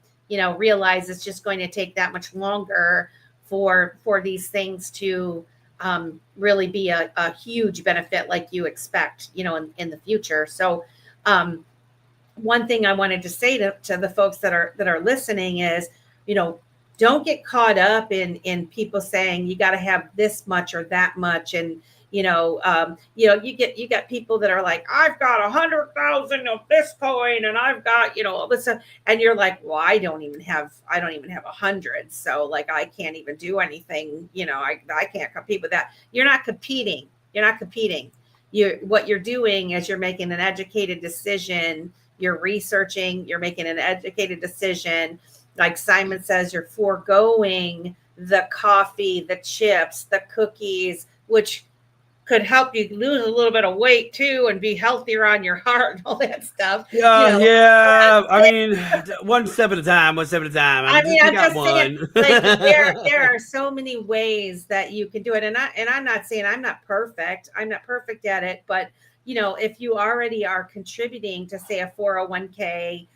realize it's just going to take that much longer for these things to really be a huge benefit like you expect, in the future? So one thing I wanted to say to the folks that are listening is, don't get caught up in people saying you got to have this much or that much. And you get people that are like, I've got 100,000 of this coin, and I've got all this stuff, and you're like, well, I don't even have 100, so like I can't even do anything. I can't compete with that. You're not competing. What you're doing is you're making an educated decision. You're researching. You're making an educated decision. Like Simon says, you're foregoing the coffee, the chips, the cookies, which could help you lose a little bit of weight too and be healthier on your heart and all that stuff. Yeah. I mean, one step at a time. I'm saying, like, there are so many ways that you can do it. And I'm not saying I'm not perfect. I'm not perfect at it. But, if you already are contributing to, say, a 401k,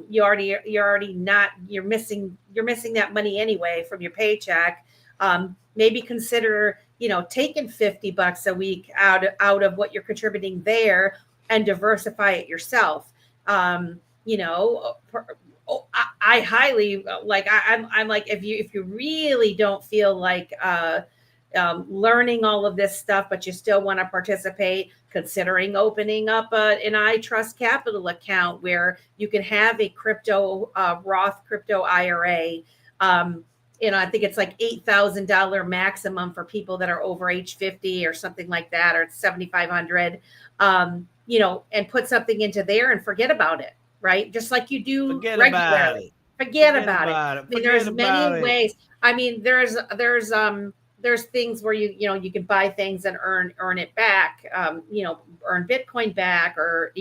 you're missing that money anyway from your paycheck. Maybe consider, taking $50 a week out of what you're contributing there and diversify it yourself. I highly like, I'm like, if you really don't feel like learning all of this stuff, but you still want to participate, considering opening up an iTrust Capital account where you can have a crypto Roth crypto IRA. I think it's like $8,000 maximum for people that are over age 50 or something like that, or it's 7,500. And put something into there and forget about it, right? Just like you do regularly. Forget about it. I mean, there's many ways. I mean, there's things where you can buy things and earn it back, earn Bitcoin back, or,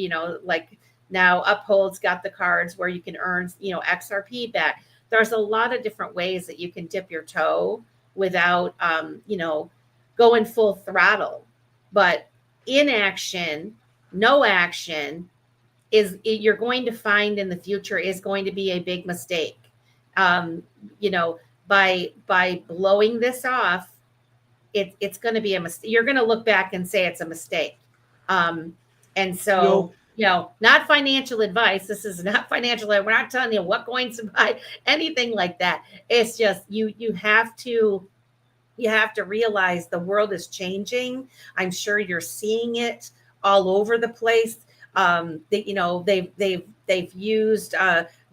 like now Uphold's got the cards where you can earn, XRP back. There's a lot of different ways that you can dip your toe without, going full throttle. But inaction, no action you're going to find in the future is going to be a big mistake. By blowing this off, it's going to be a mistake. You're going to look back and say it's a mistake. And so, not financial advice. This is not financial. We're not telling you what coins to buy, anything like that. It's just you have to realize the world is changing. I'm sure you're seeing it all over the place. They've used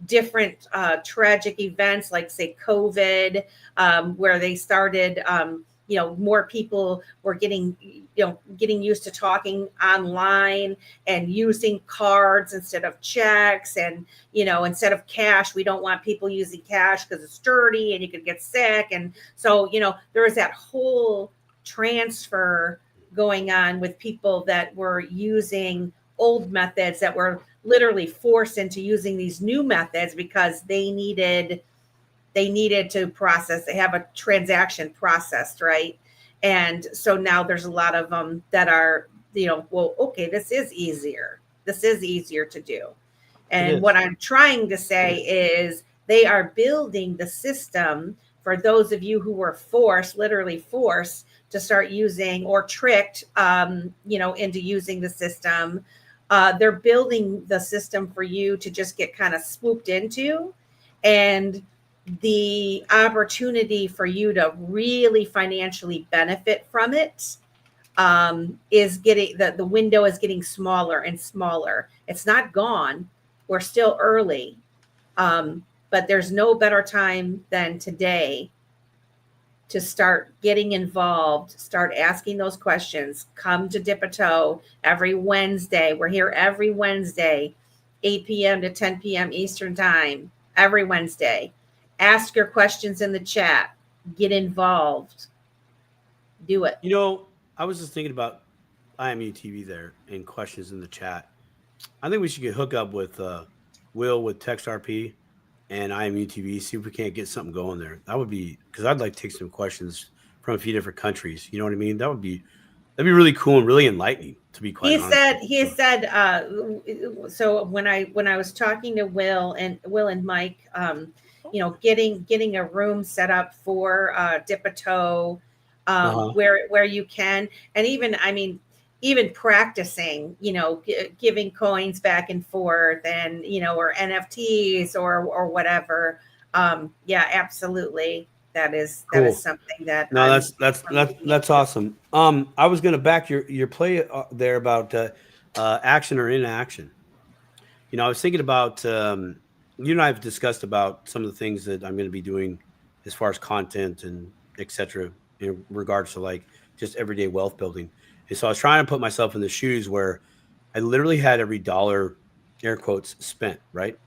different tragic events, like, say, COVID, where they started, more people were getting used to talking online and using cards instead of checks, and instead of cash. We don't want people using cash because it's dirty and you could get sick. And so there was that whole transfer going on with people that were using old methods, that were literally forced into using these new methods because they needed to process, they have a transaction processed, right? And so now there's a lot of them that are, well, okay, this is easier to do. And what I'm trying to say is they are building the system for those of you who were literally forced to start using, or tricked, into using the system. They're building the system for you to just get kind of swooped into, and the opportunity for you to really financially benefit from it is getting, the window is getting smaller and smaller. It's not gone. We're still early. But there's no better time than today to start getting involved, start asking those questions. Come to Dip a Toe every Wednesday. We're here every Wednesday, 8 p.m. to 10 p.m. Eastern time, every Wednesday. Ask your questions in the chat. Get involved. Do it. I was just thinking about IMU TV there and questions in the chat. I think we should hook up with Will with TextRP and IMU TV, see if we can't get something going there. That would be, because I'd like to take some questions from a few different countries. You know what I mean? That'd be really cool and really enlightening, to be quite honest. He said, so when I was talking to Will and Mike, getting a room set up for Dip a Toe, where you can, and even practicing, giving coins back and forth, and or NFTs or whatever. Yeah, absolutely. That is Cool. something that No, I'm looking that's into. awesome. I was going to back your play there about action or inaction. I was thinking about you and I have discussed about some of the things that I'm going to be doing as far as content and etc. in regards to like just everyday wealth building. And so I was trying to put myself in the shoes where I literally had every dollar, air quotes, spent, right?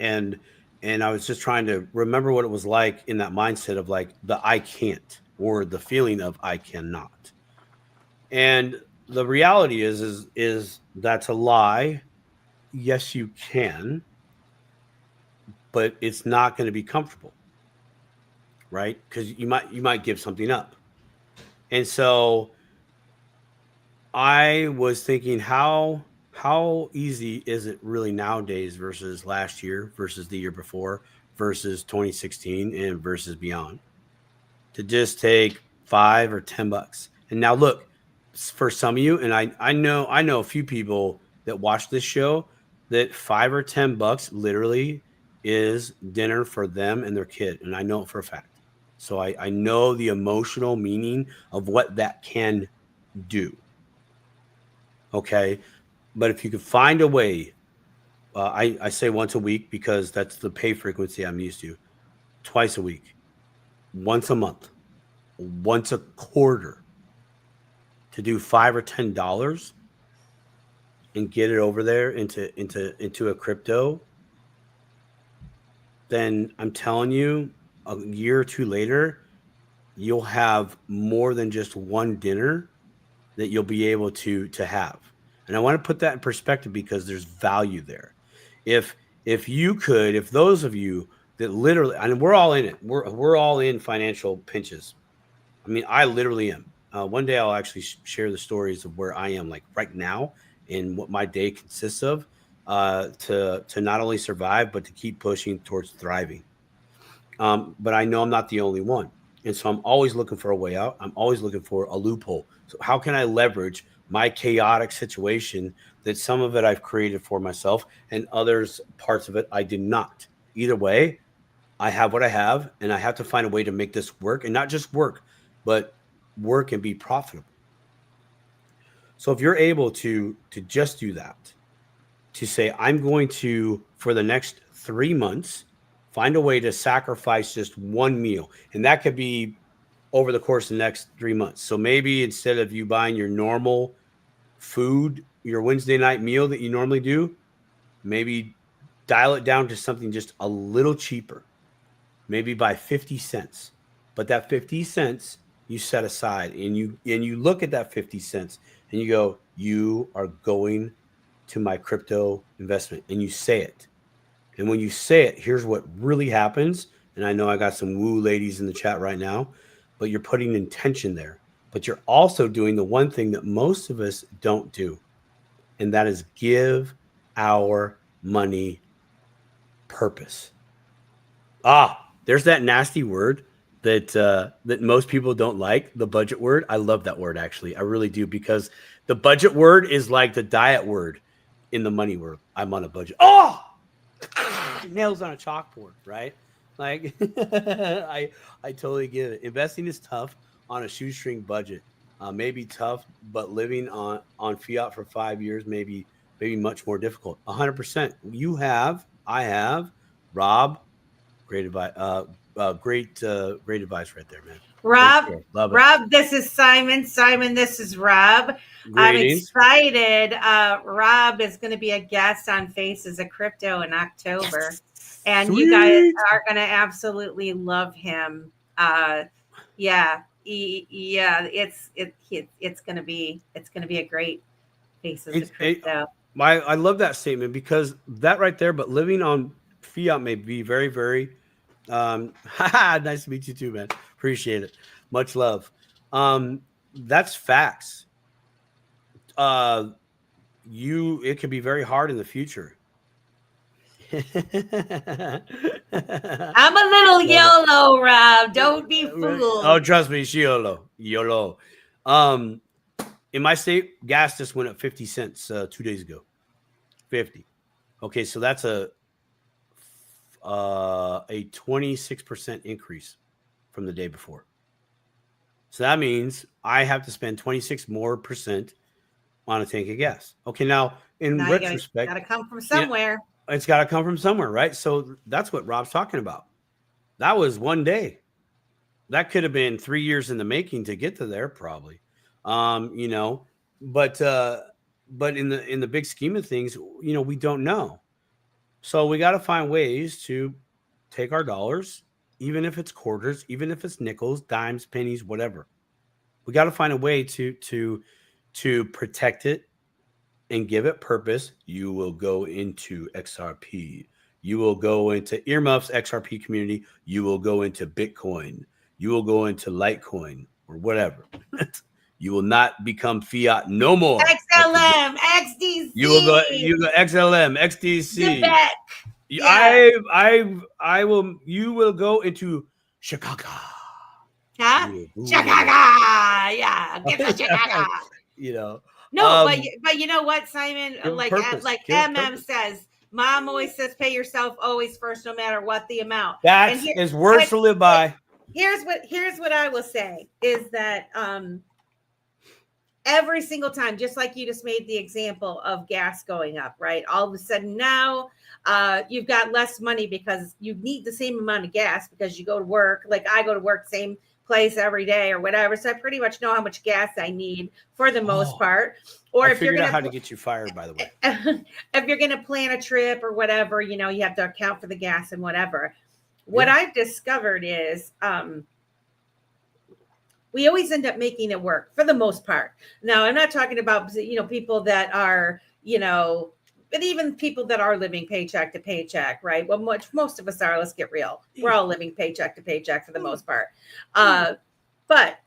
And I was just trying to remember what it was like in that mindset of like the I can't or the feeling of I cannot. And the reality is that's a lie. Yes, you can, but it's not going to be comfortable, right? Because you might give something up. And so I was thinking how easy is it really nowadays versus last year versus the year before versus 2016 and versus beyond to just take $5 or $10. And now look, for some of you, and I know a few people that watch this show that $5 or $10 literally is dinner for them and their kid. And I know it for a fact. So I know the emotional meaning of what that can do. Okay. But if you could find a way, I say once a week because that's the pay frequency I'm used to, twice a week, once a month, once a quarter, to do $5 or $10 and get it over there into a crypto, then I'm telling you, a year or two later, you'll have more than just one dinner that you'll be able to have. And I want to put that in perspective because there's value there. If if those of you that literally, and we're all in it, we're all in financial pinches. I mean, I literally am. One day I'll actually share the stories of where I am, like right now, and what my day consists of, to not only survive but to keep pushing towards thriving. But I know I'm not the only one, and so I'm always looking for a way out. I'm always looking for a loophole. So how can I leverage my chaotic situation that some of it I've created for myself, and others parts of it I did not. Either way, I have what I have, and I have to find a way to make this work, and not just work, but work and be profitable. So if you're able to just do that, to say I'm going to for the next 3 months find a way to sacrifice just one meal, and that could be over the course of the next 3 months. So maybe instead of you buying your normal food, your Wednesday night meal that you normally do, maybe dial it down to something just a little cheaper, maybe by 50 cents. But that 50 cents you set aside, and you look at that 50 cents and you go, you are going to my crypto investment, and you say it. And when you say it, here's what really happens. And I know I got some woo ladies in the chat right now, but you're putting intention there. But you're also doing the one thing that most of us don't do, and that is give our money purpose. There's that nasty word that most people don't like, the budget word. I love that word, actually. I really do, because the budget word is like the diet word in the money world. I'm on a budget. Nails on a chalkboard, right? Like I totally get it. Investing is tough on a shoestring budget. Maybe tough, but living on fiat for 5 years maybe much more difficult. 100%. I have, Rob. Great advice. Great advice right there, man. Rob, Love it. Rob, this is Simon. Simon, this is Rob. I'm Greetings. excited. Rob is going to be a guest on Faces of Crypto in October, and Sweet. You guys are going to absolutely love him. Yeah, it's going to be a great Faces of Crypto. I love that statement, because that right there. But living on fiat may be very, very. Nice to meet you too, man. Appreciate it. Much love. That's facts. It could be very hard in the future. I'm a little YOLO, Rob. Don't be fooled. Oh, trust me, she YOLO. In my state, gas just went up 50 cents 2 days ago. 50. Okay, so that's a a 26% increase from the day before. So that means I have to spend 26% more on a tank of gas. Okay, now in Now retrospect, gotta come from you know, somewhere. it's got to come from somewhere, right? So that's what Rob's talking about. That was one day. That could have been 3 years in the making to get to there, probably. You know, but in the big scheme of things, you know, we don't know. So we got to find ways to take our dollars, even if it's quarters, even if it's nickels, dimes, pennies, whatever. We got to find a way to protect it and give it purpose. You will go into XRP. You will go into Earmuff's XRP community. You will go into Bitcoin. You will go into Litecoin or whatever. You will not become fiat no more. XLM, XDC. You will go XLM, XDC. Yeah. I will. You will go into Chicago. Huh? Chicago. Yeah. Get to Chicago. You know. No, but you know what, Simon? Like says, Mom always says, pay yourself always first, no matter what the amount. That is words to live by. Here's what I will say is that every single time, just like you just made the example of gas going up, right? All of a sudden now you've got less money because you need the same amount of gas because you go to work. Like I go to work same place every day or whatever. So I pretty much know how much gas I need for the most part. Or if you're going how to get you fired, by the way, if you're going to plan a trip or whatever, you know, you have to account for the gas and whatever. What I've discovered is we always end up making it work for the most part. Now, I'm not talking about, you know, people that are, you know, but even people that are living paycheck to paycheck, right? Well, most of us are, let's get real. We're all living paycheck to paycheck for the most part. But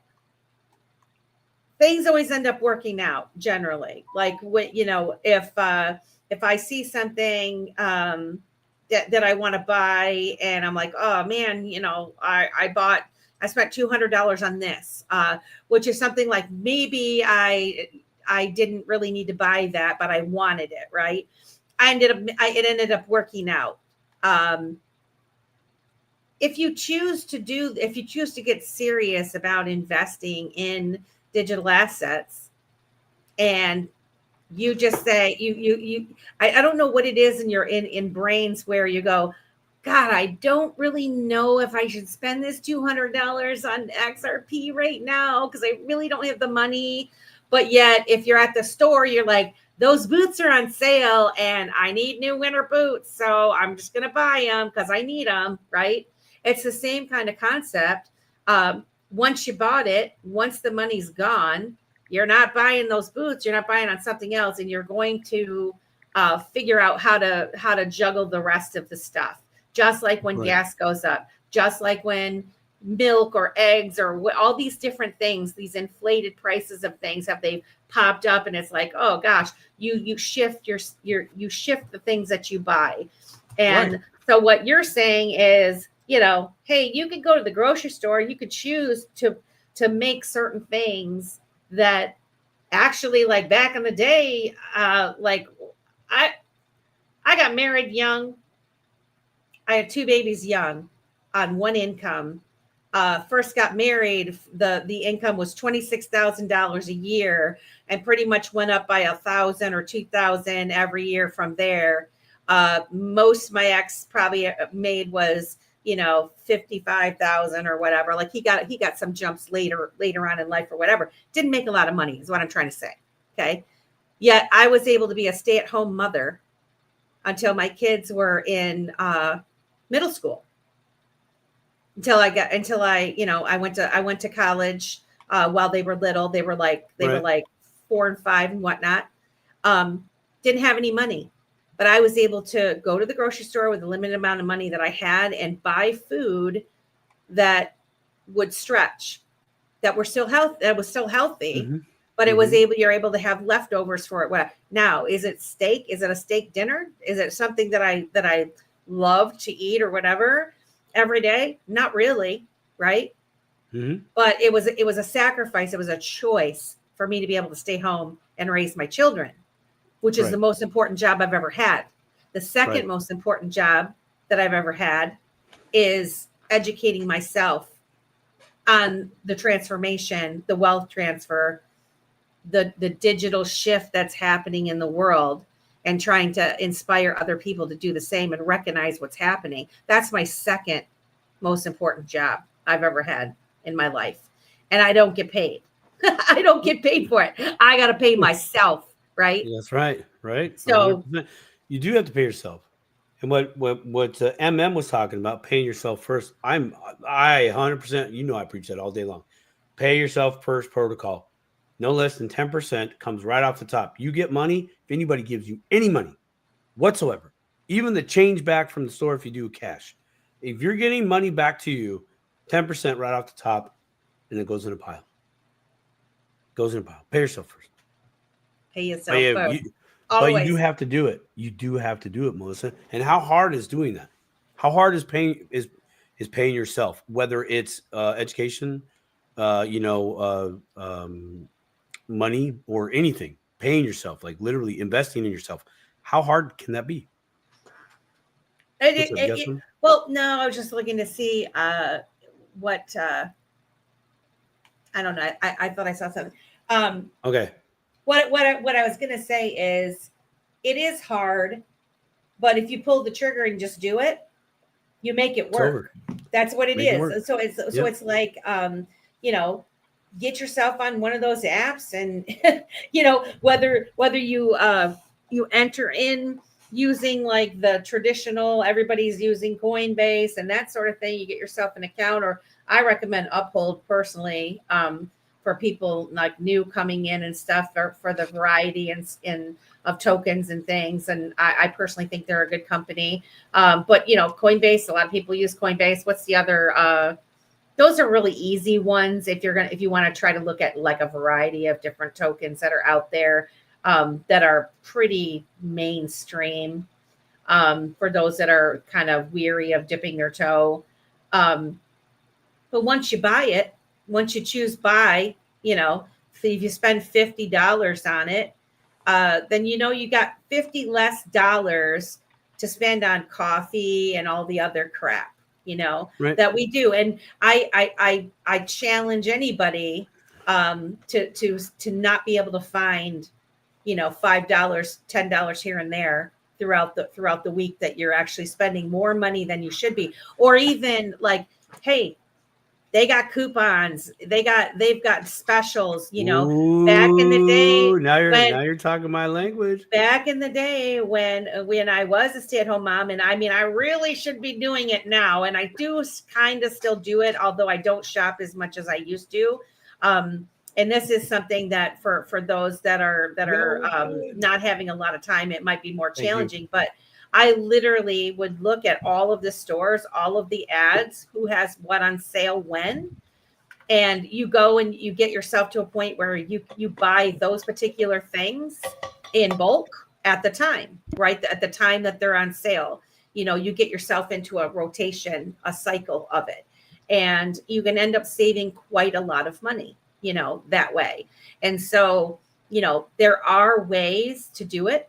things always end up working out generally. Like, you know, if I see something that I want to buy and I'm like, oh man, you know, I spent $200 on this, which is something like maybe I didn't really need to buy that, but I wanted it, right? It ended up working out. If you choose to get serious about investing in digital assets, and you just say I don't know what it is in your in brains where you go, God, I don't really know if I should spend this $200 on XRP right now because I really don't have the money. But yet, if you're at the store, you're like, those boots are on sale and I need new winter boots. So I'm just going to buy them because I need them, right? It's the same kind of concept. Once you bought it, once the money's gone, you're not buying those boots. You're not buying on something else. And you're going to figure out how to juggle the rest of the stuff. Just like when gas goes up, just like when milk or eggs or all these different things, these inflated prices of things they've popped up, and it's like, oh gosh, you shift you shift the things that you buy. And so what you're saying is, you know, hey, you could go to the grocery store, you could choose to make certain things that actually, like back in the day, like I got married young. I had 2 babies young on one income. First got married, the income was $26,000 a year and pretty much went up by $1,000 or $2,000 every year from there. Most my ex probably made was, you know, $55,000 or whatever. Like he got some jumps later on in life or whatever. Didn't make a lot of money is what I'm trying to say. Okay. Yet I was able to be a stay-at-home mother until my kids were in middle school. Until I went to college while they were little. They were like 4 and 5 and whatnot. Didn't have any money, but I was able to go to the grocery store with a limited amount of money that I had and buy food that would stretch, that was still healthy, mm-hmm. But it was you're able to have leftovers for it. Well, now, is it steak? Is it a steak dinner? Is it something that I love to eat or whatever every day? Not really, right? Mm-hmm. But it was a sacrifice. It was a choice for me to be able to stay home and raise my children, which is the most important job I've ever had. The second most important job that I've ever had is educating myself on the transformation, the wealth transfer, the digital shift that's happening in the world, and trying to inspire other people to do the same and recognize what's happening. That's my second most important job I've ever had in my life. And I don't get paid. I don't get paid for it. I got to pay myself, right? That's right. Right. So 100%. You do have to pay yourself. And what MM was talking about, paying yourself first. I 100%. You know, I preach that all day long. Pay yourself first protocol. No less than 10% comes right off the top. You get money if anybody gives you any money whatsoever, even the change back from the store if you do cash. If you're getting money back to you, 10% right off the top, and it goes in a pile. Goes in a pile. Pay yourself first. pay yourself first. But you do have to do it. You do have to do it, Melissa. And how hard is doing that? How hard is paying paying yourself, whether it's education, money or anything, paying yourself, like literally investing in yourself. How hard can that be? Well, no, I was just looking to see what I don't know. I thought I saw something. Okay. What I was going to say is it is hard, but if you pull the trigger and just do it, you make it work. That's what it is. So it's like, get yourself on one of those apps and, whether you enter in using like the traditional, everybody's using Coinbase and that sort of thing, you get yourself an account, or I recommend Uphold personally, for people like new coming in and stuff, for the variety and of tokens and things. And I personally think they're a good company. But Coinbase, a lot of people use Coinbase. What's the other? Those are really easy ones if you want to try to look at like a variety of different tokens that are out there that are pretty mainstream for those that are kind of weary of dipping their toe. But once you buy it, once you choose buy, so if you spend $50 on it, then you got $50 less to spend on coffee and all the other crap, right, that we do. And I challenge anybody to not be able to find, $5, $10 here and there throughout the week that you're actually spending more money than you should be, or even like, hey, they got coupons. They've got specials, Ooh, back in the day. Now you're talking my language. Back in the day when I was a stay-at-home mom, and I mean, I really should be doing it now. And I do kind of still do it, although I don't shop as much as I used to. And this is something that for those that are not having a lot of time, it might be more challenging, but I literally would look at all of the stores, all of the ads, who has what on sale when, and you go and you get yourself to a point where you buy those particular things in bulk at the time, right? At the time that they're on sale, you get yourself into a rotation, a cycle of it, and you can end up saving quite a lot of money, that way. And so, there are ways to do it.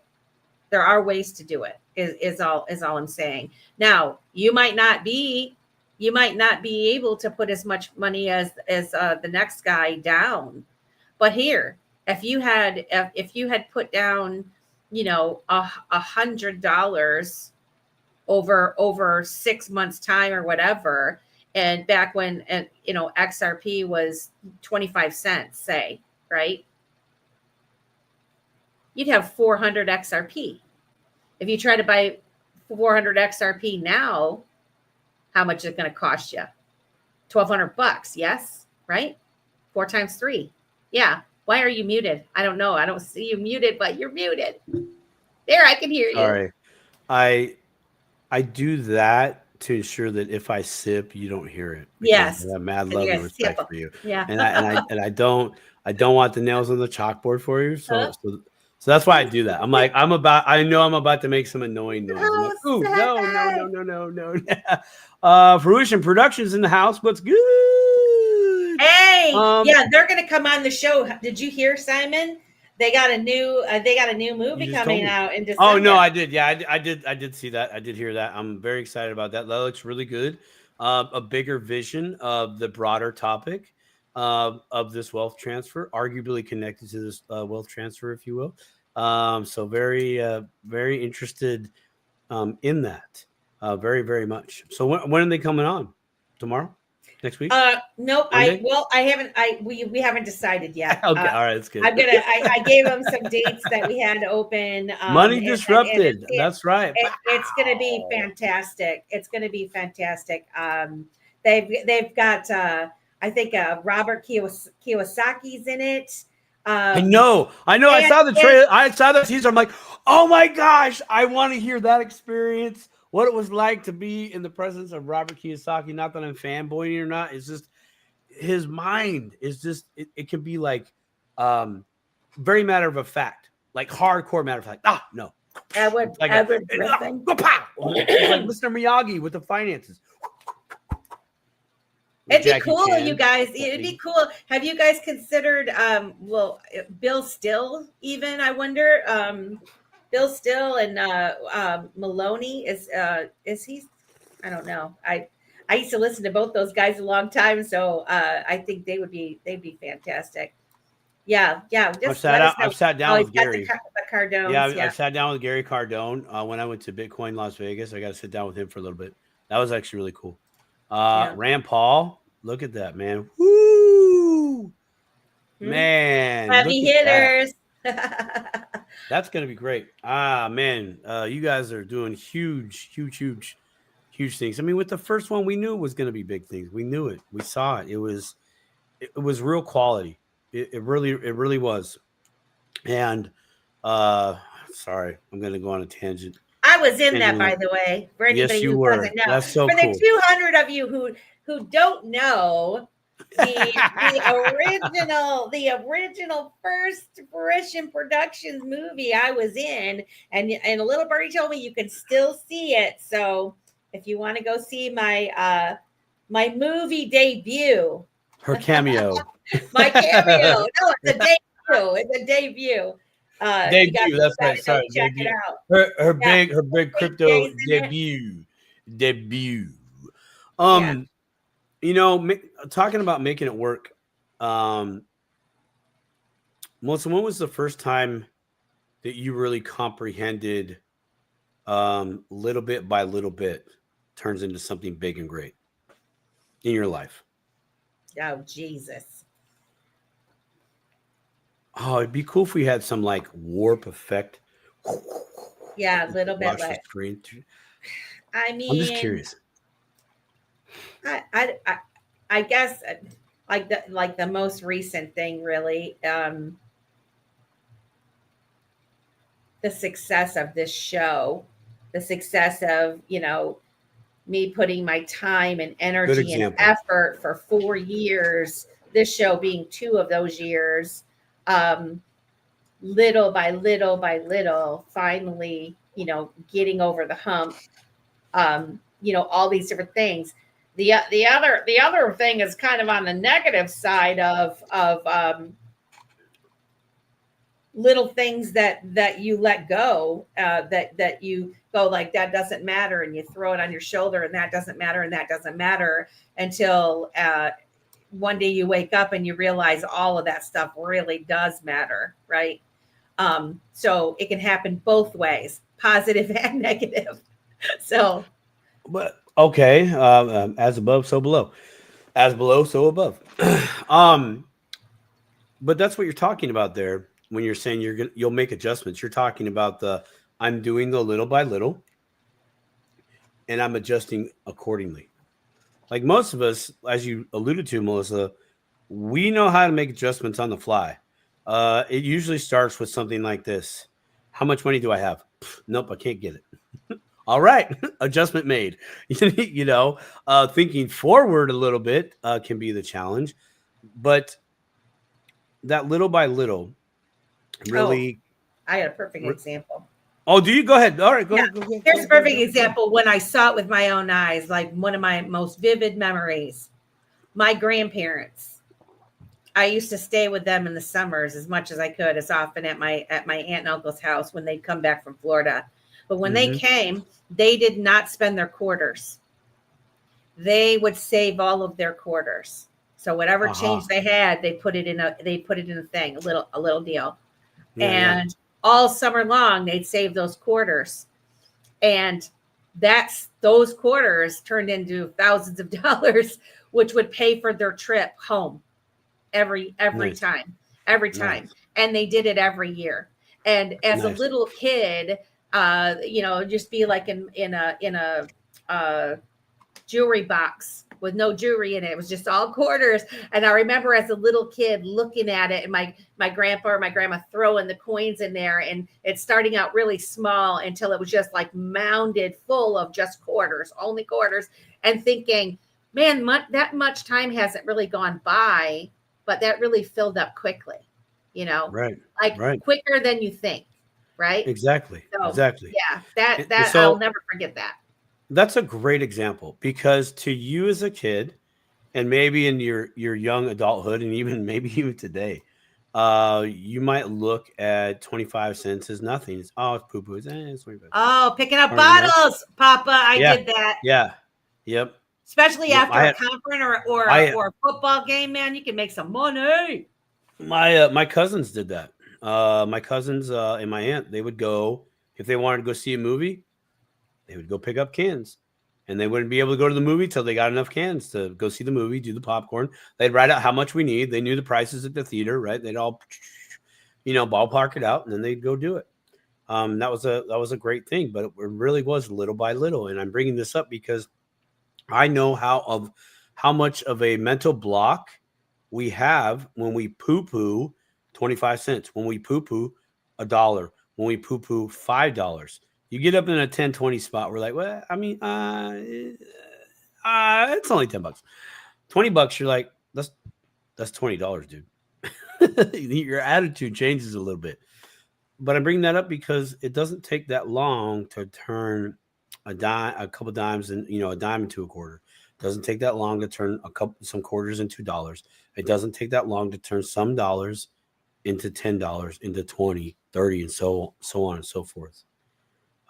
There are ways to do it. Is all I'm saying. Now, you might not be able to put as much money as the next guy down, but here, if you had put down, $100 over 6 months time or whatever, and back when XRP was 25 cents, say, right, you'd have 400 XRP. If you try to buy 400 XRP now, how much is it going to cost you? $1,200, yes, right? 4 times 3. Yeah. Why are you muted? I don't know. I don't see you muted, but you're muted. There, I can hear you. All right. I do that to ensure that if I sip, you don't hear it. Yes. I have mad love and respect for you. Yeah. And I don't want the nails on the chalkboard for you. So that's why I do that. I'm like, I know I'm about to make some annoying noise. I'm like, ooh, no. Fruition Productions in the house. What's good? Hey, yeah, they're going to come on the show. Did you hear, Simon? they got a new movie just told coming me. out in December. Oh no, I did. Yeah, I did see that. I did hear that. I'm very excited about that. That looks really good. A bigger vision of the broader topic of this wealth transfer, arguably connected to this wealth transfer, if you will. So very interested in that. Very, very much. So when are they coming on? Tomorrow? Next week? Nope. Monday? We haven't decided yet. Okay, all right, that's good. I gave them some dates that we had open. Money disrupted. That's right. It's gonna be fantastic. It's gonna be fantastic. They've got I think Robert Kiyosaki's in it. I know. I saw the trailer. I saw the teaser. I'm like, oh my gosh, I want to hear that experience. What it was like to be in the presence of Robert Kiyosaki. Not that I'm fanboying or not. It's just his mind is just it can be like very matter of fact, like hardcore matter of fact. No. Edward Griffin. It's like Mr. Miyagi with the finances. It'd be cool, you guys. It'd be cool. Have you guys considered Bill Still even, I wonder? Bill Still and Maloney is he? I don't know. I used to listen to both those guys a long time, so I think they'd be fantastic. Yeah. I've sat down with Gary. The Cardones. Yeah, I sat down with Gary Cardone when I went to Bitcoin Las Vegas. I got to sit down with him for a little bit. That was actually really cool. Rand Paul, look at that, man. Woo! Man. Heavy hitters. That's going to be great. Man, you guys are doing huge things. I mean, with the first one, we knew it was going to be big things. We knew it. We saw it. It was real quality. It really was. And sorry, I'm going to go on a tangent. I was in that, by the way. For anybody yes, you who were. doesn't know. That's so for cool. the 200 of you who don't know, the original first Fruition Productions movie I was in, and a little birdie told me you can still see it. So if you want to go see my my movie debut, her cameo, my cameo. No, it's a debut. It's a debut. Debut. That's right. Sorry, check debut. it out. Her big crypto debut. You know, talking about making it work. Melissa, when was the first time that you really comprehended little bit by little bit turns into something big and great in your life? Oh, Jesus. Oh, it'd be cool if we had some like warp effect. Yeah, a little bit like. I mean, I'm just curious. I guess like the most recent thing really, the success of this show, the success of, me putting my time and energy and effort for 4 years, this show being 2 of those years, little by little, finally, getting over the hump, all these different things. The other thing is kind of on the negative side of little things that you let go, that you go like, that doesn't matter, and you throw it on your shoulder, and that doesn't matter until one day you wake up and you realize all of that stuff really does matter, right? So it can happen both ways, positive and negative. So, but okay, as above, so below. As below, so above. But that's what you're talking about there when you're saying you'll make adjustments. You're talking about I'm doing the little by little, and I'm adjusting accordingly. Like most of us, as you alluded to, Melissa, we know how to make adjustments on the fly. It usually starts with something like this. How much money do I have? Nope, I can't get it. All right, adjustment made. Thinking forward a little bit can be the challenge, but that little by little really. I had a perfect example. Oh, do you? Go ahead. All right, go ahead. Here's a perfect example when I saw it with my own eyes, like one of my most vivid memories. My grandparents, I used to stay with them in the summers as much as I could, as often at my aunt and uncle's house when they'd come back from Florida. But when they came, they did not spend their quarters. They would save all of their quarters. So whatever change they had, they put it in a thing, a little deal. And all summer long, they'd save those quarters. And those quarters turned into thousands of dollars, which would pay for their trip home every time. And they did it every year. And as a little kid, just be like in a jewelry box with no jewelry in it. It was just all quarters. And I remember as a little kid looking at it, and my grandpa or my grandma throwing the coins in there, and it's starting out really small until it was just like mounded full of just quarters, only quarters, and thinking, man, that much time hasn't really gone by, but that really filled up quickly, quicker than you think. Right. Exactly. So, exactly. Yeah. That I'll never forget that. That's a great example, because to you as a kid, and maybe in your young adulthood, and maybe even today, you might look at 25 cents as nothing. It's poo-poo. It's 25. Oh, picking up bottles, Papa. I did that. Yeah. Yep. Especially after a conference or a football game, man, you can make some money. My cousins did that. My cousins and my aunt, they would go, if they wanted to go see a movie, they would go pick up cans, and they wouldn't be able to go to the movie till they got enough cans to go see the movie, do the popcorn. They'd write out how much we need. They knew the prices at the theater, right? They'd all, ballpark it out, and then they'd go do it. That was a great thing, but it really was little by little. And I'm bringing this up because I know how much of a mental block we have when we poo-poo 25 cents, when we poo-poo $1, when we poo-poo $5. You get up in a 10, 20 spot. We're like, well, I mean, it's only $10. $20. You're like, that's $20, dude. Your attitude changes a little bit. But I'm bringing that up because it doesn't take that long to turn a couple dimes, and a dime into a quarter. It doesn't take that long to turn some quarters into dollars. It doesn't take that long to turn some dollars into $10, into 20, 30, and so on and so forth.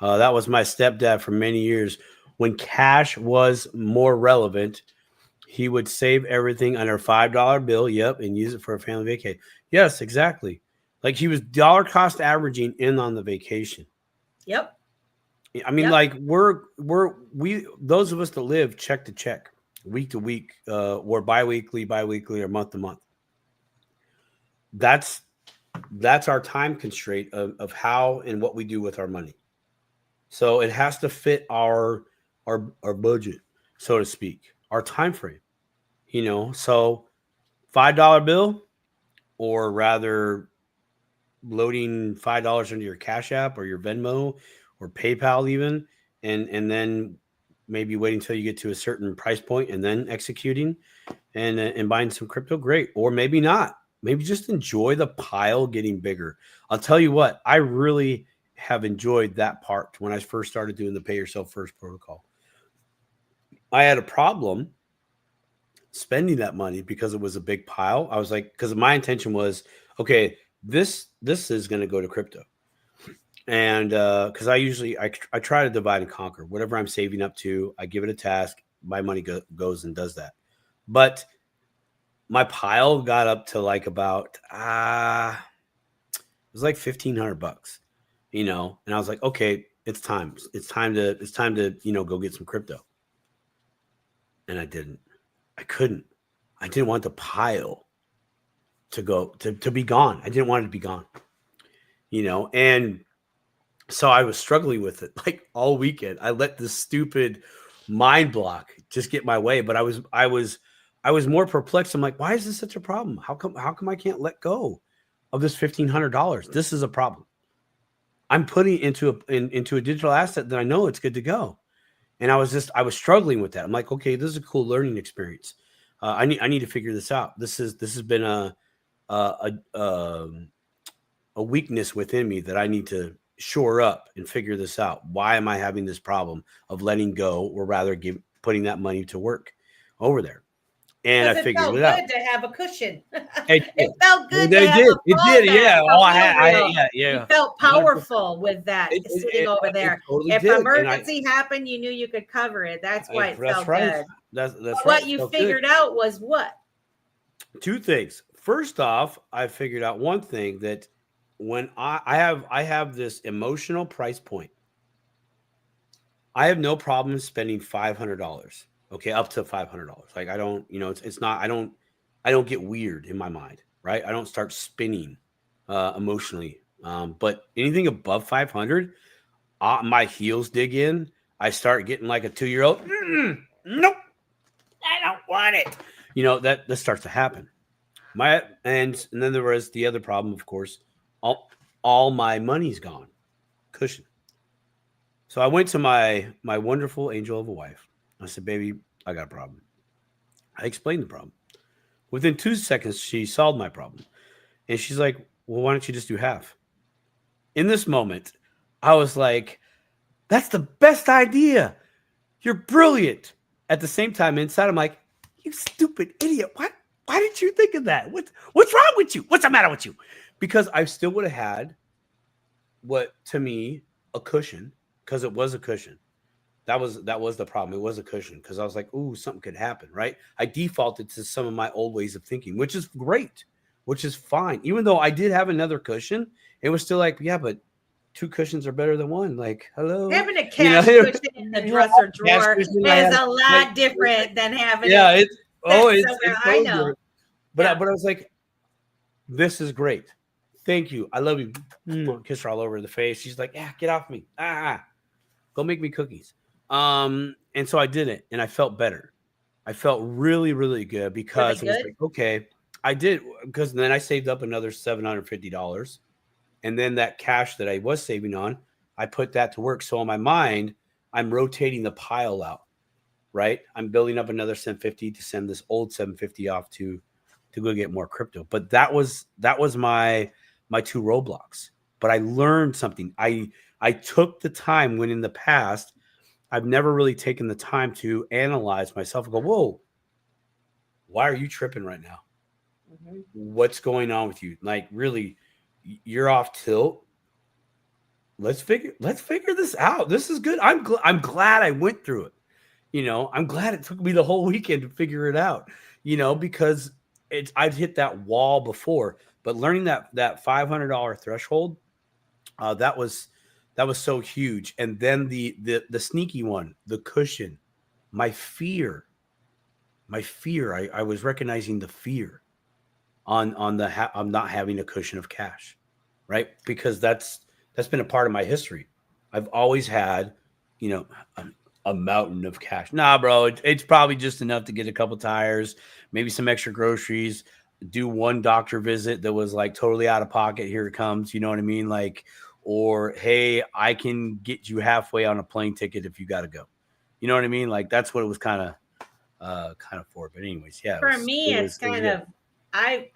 That was my stepdad for many years. When cash was more relevant, he would save everything under a $5 bill. Yep. And use it for a family vacation. Yes, exactly. Like he was dollar cost averaging in on the vacation. Yep. I mean, like we those of us that live check to check, week to week, or biweekly, or month to month. That's our time constraint of how and what we do with our money. So it has to fit our budget, so to speak, our time frame. So $5 bill, or rather loading $5 into your Cash App or your Venmo or PayPal even, and then maybe waiting until you get to a certain price point and then executing and buying some crypto, great. Or maybe not. Maybe just enjoy the pile getting bigger. I'll tell you what, I really have enjoyed that part when I first started doing the pay yourself first protocol. I had a problem spending that money because it was a big pile. I was like, because my intention was, okay, this is going to go to crypto. And because I try to divide and conquer. Whatever I'm saving up to, I give it a task. My money goes and does that. But my pile got up to like about it was like $1,500, and I was like, okay, it's time to go get some crypto. And I didn't. I couldn't. I didn't want the pile to be gone. I didn't want it to be gone. And so I was struggling with it like all weekend. I let this stupid mind block just get my way, but I was more perplexed. I'm like, why is this such a problem? How come I can't let go of this $1,500? This is a problem. I'm putting into a digital asset that I know it's good to go. And I was struggling with that. I'm like, okay, this is a cool learning experience. I need to figure this out. This has been a weakness within me that I need to shore up and figure this out. Why am I having this problem of letting go, or rather putting that money to work over there? And I Because it figured felt it out. good to have a cushion. It It felt good to It have did. a It did. fallback, Yeah. a Oh, handrail. yeah. You felt 100%. powerful with that sitting over It there. totally If did. emergency happened, you knew you could cover it. That's why it That's felt right. good. That's But right. what It you felt figured good. out was what? Two things. First off, I figured out one thing, that when I have this emotional price point. I have no problem spending $500. Okay, up to $500. Like, I don't, it's not. I don't get weird in my mind, right? I don't start spinning emotionally. But anything above 500, my heels dig in. I start getting like a 2-year-old. Nope, I don't want it. That starts to happen. And then there was the other problem, of course. All my money's gone. Cushion. So I went to my wonderful angel of a wife. I said, "Baby, I got a problem." I explained the problem. Within 2 seconds, she solved my problem, and she's like, "Well, why don't you just do half?" In this moment, I was like, "That's the best idea. You're brilliant." At the same time, inside, I'm like, "You stupid idiot! Why did you think of that? What's wrong with you? What's the matter with you?" Because I still would have had what, to me, a cushion, because it was a cushion. That was the problem. It was a cushion, because I was like, "Ooh, something could happen," right? I defaulted to some of my old ways of thinking, which is great, which is fine. Even though I did have another cushion, it was still like, yeah, but two cushions are better than one. Like, hello, Having a cash cushion in the dresser drawer is a lot different than having it somewhere. I so know. different. But I was like, this is great. Thank you. I love you. Kiss her all over the face. She's like, "Yeah, get off me. Go make me cookies." And so I did it, and I felt better. I felt really, really good, because it was like, okay, I did, because then I saved up another $750. And then that cash that I was saving on, I put that to work. So in my mind, I'm rotating the pile out, right? I'm building up another 750 to send this old 750 off to go get more crypto. But that was my two roadblocks. But I learned something. I took the time, when in the past I've never really taken the time to analyze myself and go, "Whoa, why are you tripping right now? Mm-hmm. What's going on with you? Like, really, you're off tilt. Let's figure this out. This is good. I'm glad I went through it. I'm glad it took me the whole weekend to figure it out. Because I've hit that wall before, but learning that $500 threshold, that was so huge. And then the sneaky one, the cushion, my fear. I was recognizing the fear on I'm not having a cushion of cash, right? Because that's been a part of my history. I've always had, you know, a mountain of cash. Nah, bro, it's probably just enough to get a couple tires, maybe some extra groceries, do one doctor visit that was like totally out of pocket. Here it comes. You know what I mean? Like, or, hey, I can get you halfway on a plane ticket if you got to go. You know what I mean? Like, that's what it was kind of for. But anyways, yeah. For me, it's kind of, I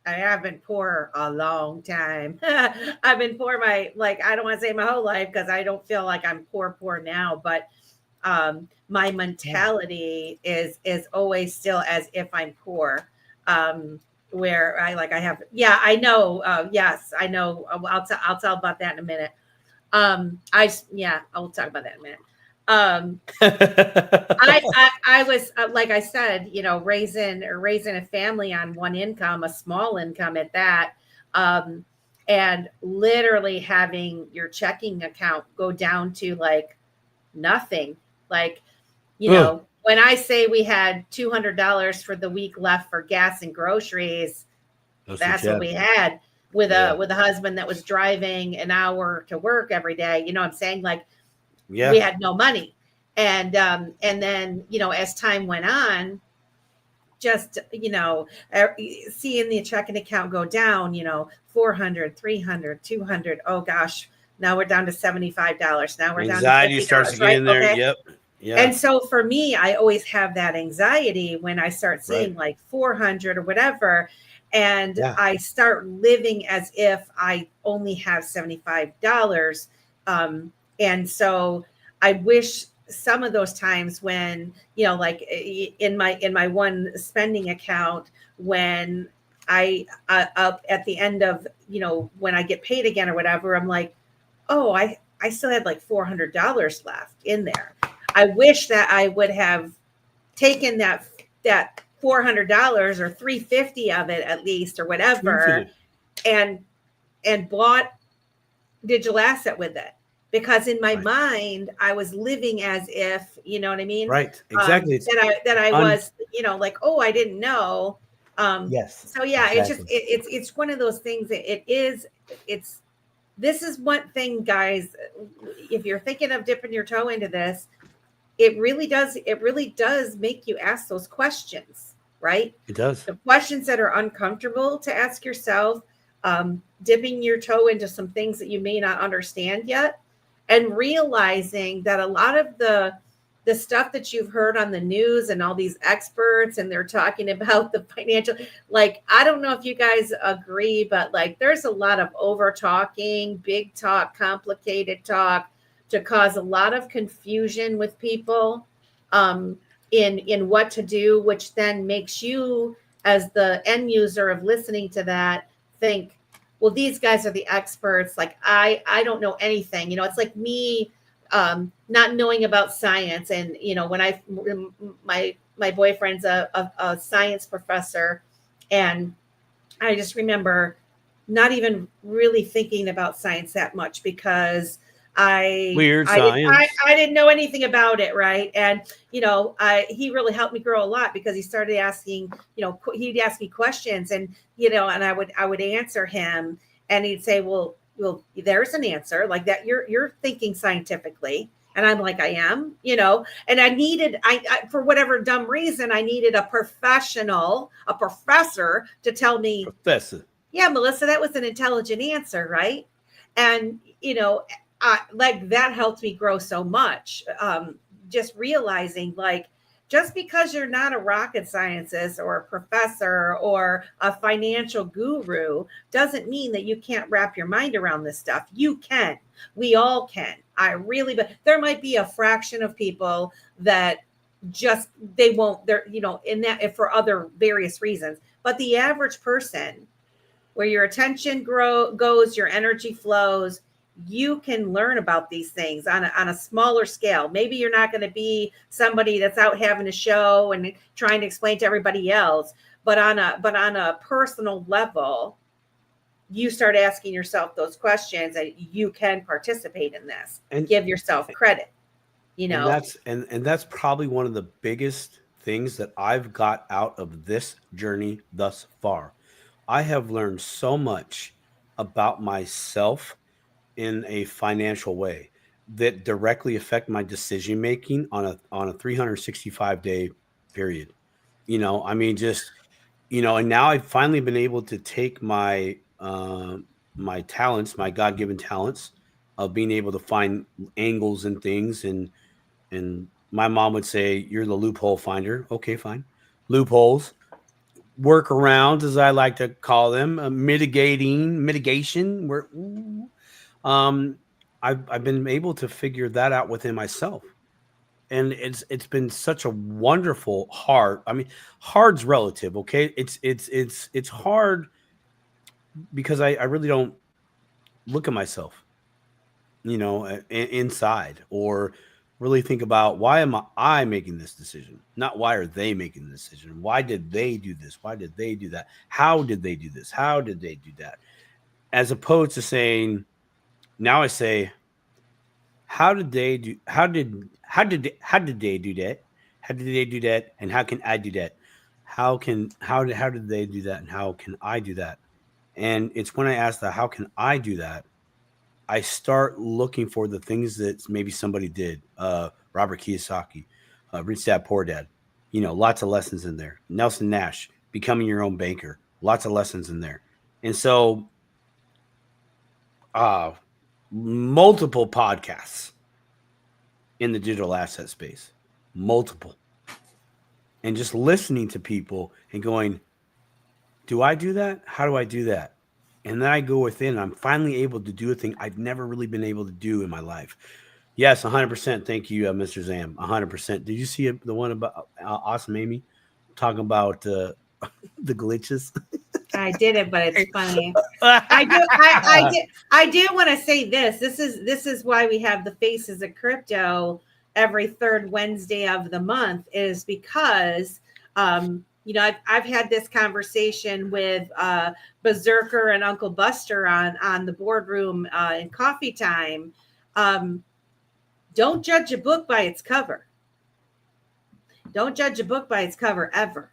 have been poor a long time. I've been poor I don't want to say my whole life, because I don't feel like I'm poor now, but my mentality is always still as if I'm poor. Where I have, I know. Yes, I know. I'll tell about that in a minute. I'll talk about that in a minute. I was like I said, raising a family on one income, a small income at that, and literally having your checking account go down to like nothing. Like, when I say we had $200 for the week left for gas and groceries, that's what we had, with a husband that was driving an hour to work every day. You know what I'm saying? Like, we had no money. And then, as time went on, just, seeing the checking account go down, 400, 300, 200. Oh gosh, now we're down to $75. Now we're anxiety down to $50, starts to get in there. Okay? Yep. Yeah. And so for me, I always have that anxiety when I start seeing like 400 or whatever. And I start living as if I only have $75. And so I wish some of those times when, like in my one spending account, when I up at the end of, when I get paid again or whatever, I'm like, oh, I still had like $400 left in there. I wish that I would have taken that $400 or $350 of it at least or whatever, and bought digital asset with it. Because in my mind, I was living as if, you know what I mean? Right. Exactly. That I was, like, oh, I didn't know. Yes. So yeah, exactly. it's one of those things that this is one thing, guys. If you're thinking of dipping your toe into this, it really does make you ask those questions, right? It does. The questions that are uncomfortable to ask yourself, dipping your toe into some things that you may not understand yet, and realizing that a lot of the stuff that you've heard on the news and all these experts, and they're talking about the financial, like, I don't know if you guys agree, but like, there's a lot of over talking, big talk, complicated talk, to cause a lot of confusion with people in what to do, which then makes you, as the end user of listening to that, think, well, these guys are the experts. Like, I don't know anything. It's like me not knowing about science. And, when my boyfriend's a science professor, and I just remember not even really thinking about science that much, because Weird science. I didn't know anything about it, right? And he really helped me grow a lot, because he started asking, he'd ask me questions, and and I would answer him, and he'd say, well, there's an answer like that. You're thinking scientifically. And I'm like, I am, and I needed, I for whatever dumb reason, I needed a professional, a professor, to tell me, Professor, yeah, Melissa, that was an intelligent answer, right? And like, that helped me grow so much. Just realizing, like, just because you're not a rocket scientist or a professor or a financial guru doesn't mean that you can't wrap your mind around this stuff. You can. We all can. But there might be a fraction of people that just, they won't, they're, in that, for other various reasons. But the average person, where your attention goes, your energy flows, you can learn about these things on a smaller scale. Maybe you're not going to be somebody that's out having a show and trying to explain to everybody else, but on a personal level, you start asking yourself those questions, and you can participate in this and give yourself credit. And that's probably one of the biggest things that I've got out of this journey thus far. I have learned so much about myself in a financial way that directly affect my decision making on a 365-day period. I mean, just and now I've finally been able to take my my talents, my God-given talents of being able to find angles and things, and my mom would say, "You're the loophole finder." Okay, fine. Loopholes, workarounds, as I like to call them, mitigation. Um, I've been able to figure that out within myself, and it's been such a wonderful hard. I mean, hard's relative, okay? It's hard because I really don't look at myself, inside, or really think about, why am I making this decision? Not why are they making the decision? Why did they do this? Why did they do that? How did they do this? How did they do that? As opposed to saying, now I say, how did they do they do that? How did they do that? And how can I do that? How did they do that? And how can I do that? And it's when I ask that, how can I do that? I start looking for the things that maybe somebody did. Robert Kiyosaki, Rich Dad Poor Dad. Lots of lessons in there. Nelson Nash, becoming your own banker. Lots of lessons in there. And so, multiple podcasts in the digital asset space, multiple, and just listening to people and going, do I do that? How do I do that? And then I go within, and I'm finally able to do a thing I've never really been able to do in my life. Yes, 100%. Thank you, Mr. Zam. 100%. Did you see the one about Awesome Amy talking about the glitches? I did it, but it's funny. I do want to say this. This is why we have the Faces of Crypto every third Wednesday of the month, is because I've had this conversation with Berserker and Uncle Buster on the boardroom in coffee time. Don't judge a book by its cover. Don't judge a book by its cover ever.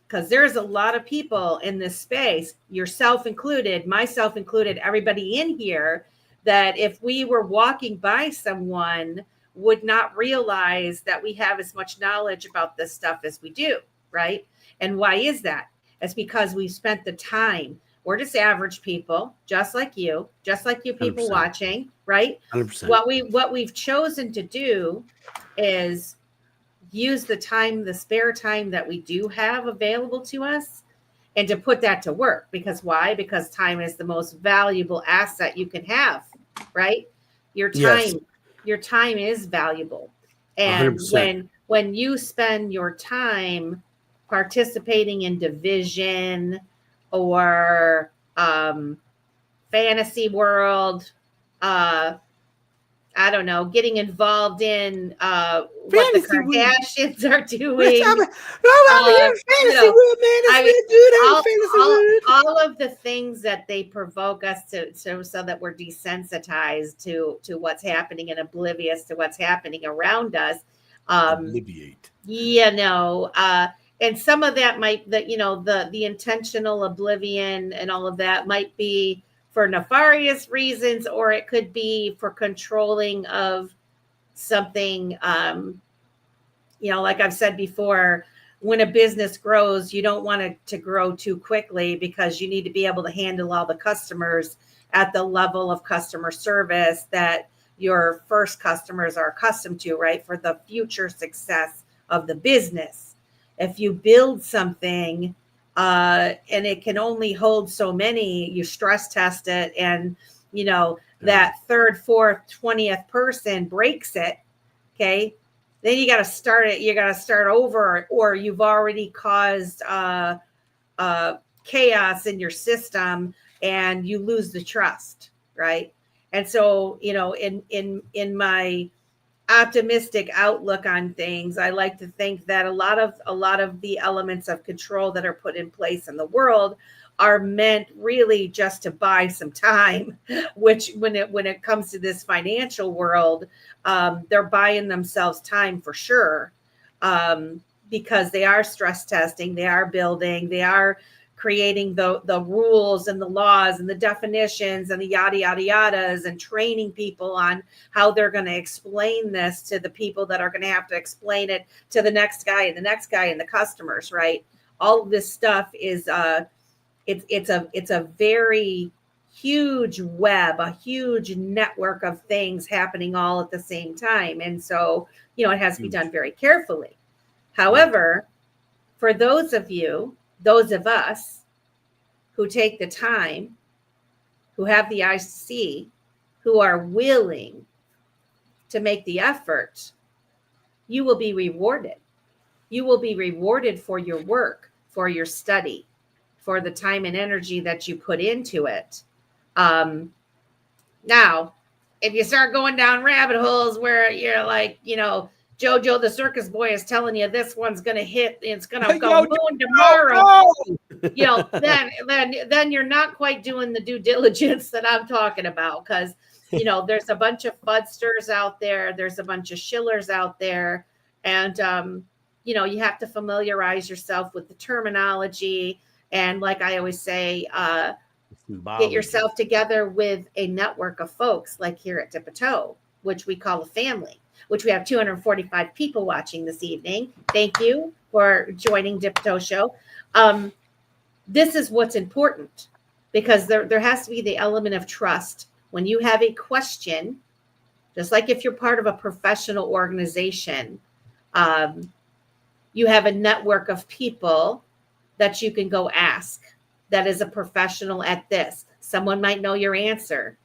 Because there's a lot of people in this space, yourself included, myself included, everybody in here, that if we were walking by someone would not realize that we have as much knowledge about this stuff as we do, right? And why is that? It's because we've spent the time. We're just average people, just like you people 100%. watching, right? 100%. What we've chosen to do is use the time, the spare time that we do have available to us, and to put that to work. Because why? Because time is the most valuable asset you can have, right? Your time, yes. Your time is valuable. And 100%. When you spend your time participating in division or fantasy world, I don't know, getting involved in what the Kardashians are doing. All of the things that they provoke us to so that we're desensitized to what's happening and oblivious to what's happening around us. Obliviate. And some of that might, the intentional oblivion and all of that might be for nefarious reasons, or it could be for controlling of something. Like I've said before, when a business grows, you don't want it to grow too quickly, because you need to be able to handle all the customers at the level of customer service that your first customers are accustomed to, right? For the future success of the business. If you build something and it can only hold so many, you stress test it, and that third, fourth, 20th person breaks it, okay, then you got to start it. You got to start over, or you've already caused chaos in your system and you lose the trust, right? And so, in my optimistic outlook on things, I like to think that a lot of the elements of control that are put in place in the world are meant really just to buy some time, which when it comes to this financial world, they're buying themselves time for sure, because they are stress testing, they are building, they are creating the rules and the laws and the definitions and the yada, yada, yadas, and training people on how they're going to explain this to the people that are going to have to explain it to the next guy and the next guy and the customers, right? All of this stuff is, it's a very huge web, a huge network of things happening all at the same time. And so, it has to be done very carefully. However, for those of us who take the time, who have the eyes to see, who are willing to make the effort, you will be rewarded. You will be rewarded for your work, for your study, for the time and energy that you put into it. Now, if you start going down rabbit holes where you're like, Jojo the circus boy is telling you this one's going to hit, it's going to go moon tomorrow. Then you're not quite doing the due diligence that I'm talking about, because there's a bunch of fudsters out there, there's a bunch of shillers out there, and you have to familiarize yourself with the terminology. And like I always say, get yourself together with a network of folks like here at Dip-a-Toe, which we call a family, which we have 245 people watching this evening. Thank you for joining Dip-a-Toe Show. This is what's important, because there has to be the element of trust. When you have a question, just like if you're part of a professional organization, you have a network of people that you can go ask that is a professional at this. Someone might know your answer.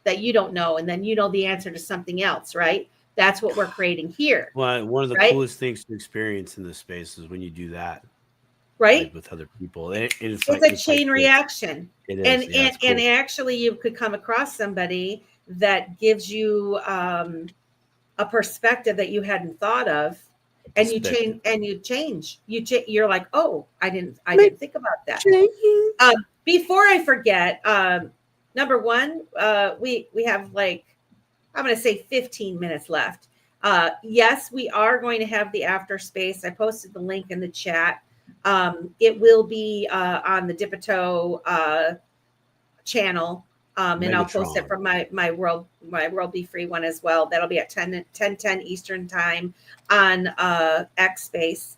that you don't know, and then you know the answer to something else, right? That's what we're creating here. Well, one of the right? coolest things to experience in this space is when you do that, Right? with other people. And it's It's like a chain this. reaction. It And is. Yeah, it's cool. and actually you could come across somebody that gives you a perspective that you hadn't thought of, and you change. You're like, oh, I didn't think about that. Before I forget, number one, we have like, I'm going to say 15 minutes left. Yes, we are going to have the after space. I posted the link in the chat. It will be on the Dipito channel, and I'll post it from my World Be Free one as well. That'll be at 10 Eastern time on X Space.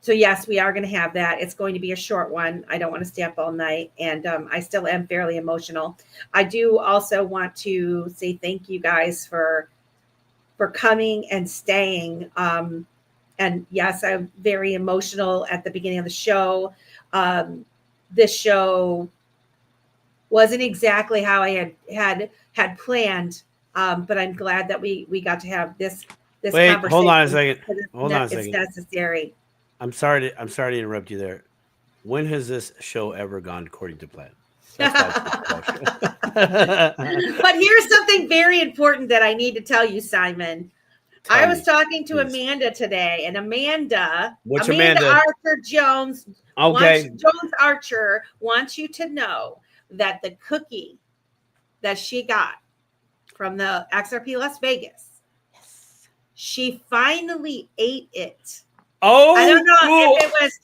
So yes, we are going to have that. It's going to be a short one. I don't want to stay up all night, and I still am fairly emotional. I do also want to say thank you guys for coming and staying. And yes, I'm very emotional at the beginning of the show. This show wasn't exactly how I had planned, but I'm glad that we got to have this conversation. Hold on a second. It's necessary. I'm sorry to interrupt you there. When has this show ever gone according to plan? But here's something very important that I need to tell you, Simon. I was talking to Amanda today, and Amanda Archer Jones. Okay. Jones Archer wants you to know that the cookie that she got from the XRP Las Vegas, she finally ate it. Oh, I don't know if it was,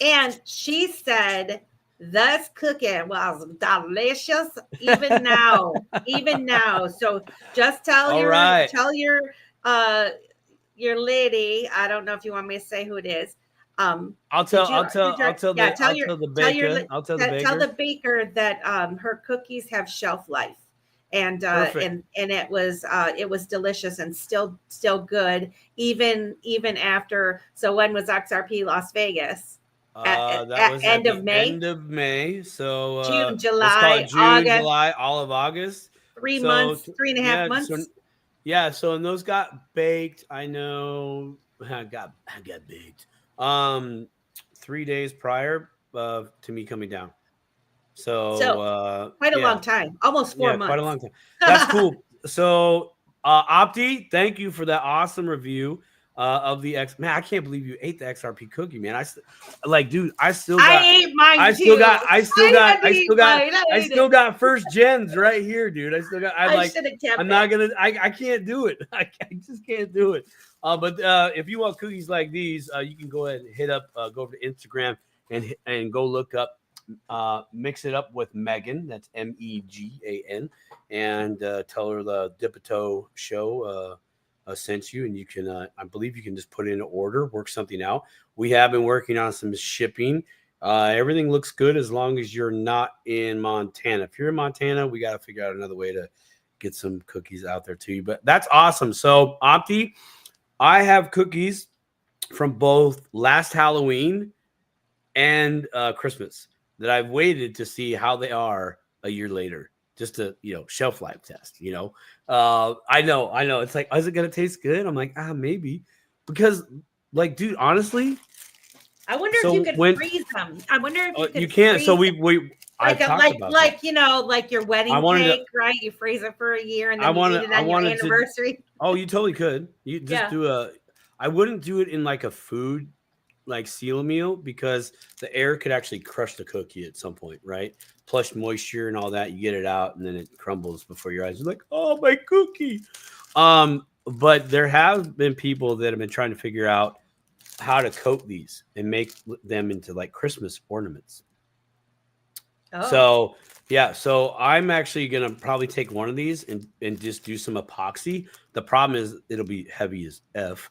and she said this cookie was delicious even now. So just tell your lady. I don't know if you want me to say who it is. I'll tell the baker that her cookies have shelf life, and it was delicious and still good even after. So when was XRP Las Vegas? That was end of May. So June, July, August, July, all of August. 3 months, 3.5 months. So and those got baked. I know I got baked. 3 days prior to me coming down. So quite a long time, almost 4 months. Quite a long time. That's cool. So Opti, thank you for that awesome review of the X. Man, I can't believe you ate the XRP cookie, man. I ate mine I still got first gens right here, dude. I can't do it. I just can't do it. But if you want cookies like these, you can go ahead and hit up, go over to Instagram and go look up, mix it up with Megan. That's Megan, and tell her the Dipito show sent you, and you can, I believe you can just put in an order, work something out. We have been working on some shipping. Everything looks good as long as you're not in Montana. If you're in Montana, we got to figure out another way to get some cookies out there to you. But that's awesome. So Opti, I have cookies from both last Halloween and Christmas that I've waited to see how they are a year later, just to, shelf life test, I know. It's like, is it going to taste good? I'm like, maybe. Because, like, dude, honestly. I wonder if you could freeze them. I wonder if you can. So we like your wedding cake, right? You freeze it for a year and then you eat it on your anniversary. You totally could. You just I wouldn't do it in like a food like seal meal, because the air could actually crush the cookie at some point, right? Plus moisture and all that, you get it out and then it crumbles before your eyes. You're like, oh, my cookie. But there have been people that have been trying to figure out how to coat these and make them into like Christmas ornaments. So I'm actually gonna probably take one of these and just do some epoxy. The problem is it'll be heavy as F.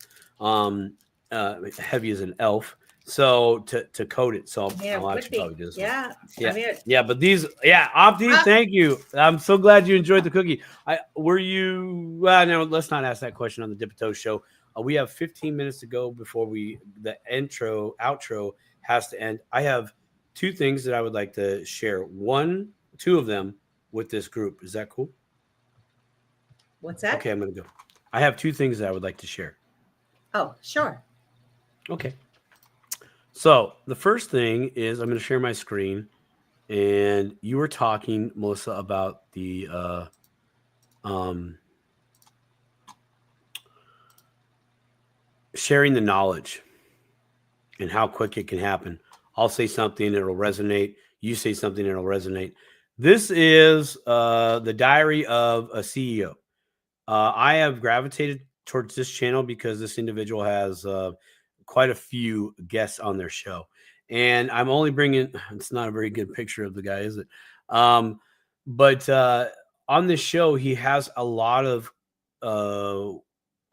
Heavy as an elf, so to coat it. So I'll actually probably do this. But these, Opti, thank you. I'm so glad you enjoyed the cookie. No, let's not ask that question on the Dipito show. We have 15 minutes to go before the outro has to end. I have two things that I would like to share. Two of them with this group. Is that cool? What's that? Okay, I'm going to go. I have 2 things that I would like to share. Oh, sure. Okay. So the first thing is I'm going to share my screen, and you were talking, Melissa, about the sharing the knowledge and how quick it can happen. I'll say something, it'll resonate. You say something, it'll resonate. This is the diary of a CEO. I have gravitated towards this channel because this individual has quite a few guests on their show. And I'm only bringing, it's not a very good picture of the guy, is it? But on this show, he has a lot of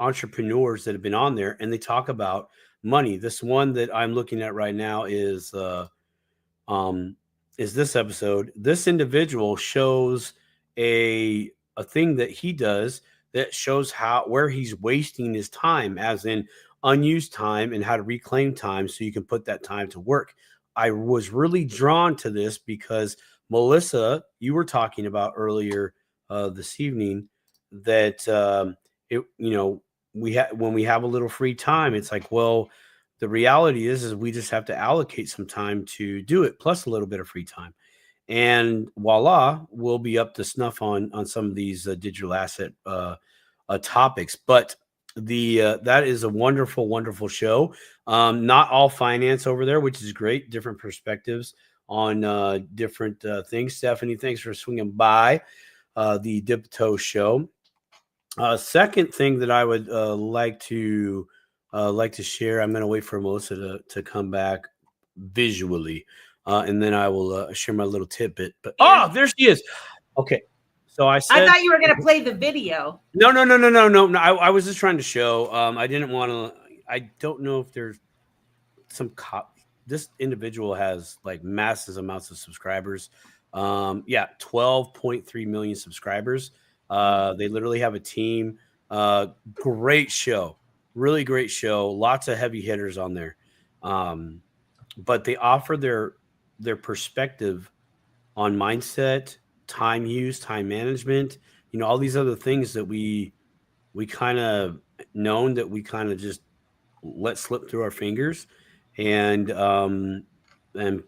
entrepreneurs that have been on there, and they talk about money. This one that I'm looking at right now is this episode. This individual shows a thing that he does that shows where he's wasting his time, as in unused time, and how to reclaim time so you can put that time to work. I was really drawn to this because Melissa, you were talking about earlier this evening that when we have a little free time, it's like, well, the reality is we just have to allocate some time to do it, plus a little bit of free time. And voila, we'll be up to snuff on some of these digital asset topics. But that is a wonderful, wonderful show. Not all finance over there, which is great. Different perspectives on different things. Stephanie, thanks for swinging by the Dipto show. Second thing that I would like to share. I'm going to wait for Melissa to come back visually. And then I will share my little tidbit. But there she is. Okay, so I said, I thought you were going to play the video. No. I was just trying to show. I didn't want to. I don't know if there's some this individual has like massive amounts of subscribers. 12.3 million subscribers. They literally have a team. Great show, really great show. Lots of heavy hitters on there. But they offer their perspective on mindset, time use, time management, all these other things that we kind of known that we kind of just let slip through our fingers, and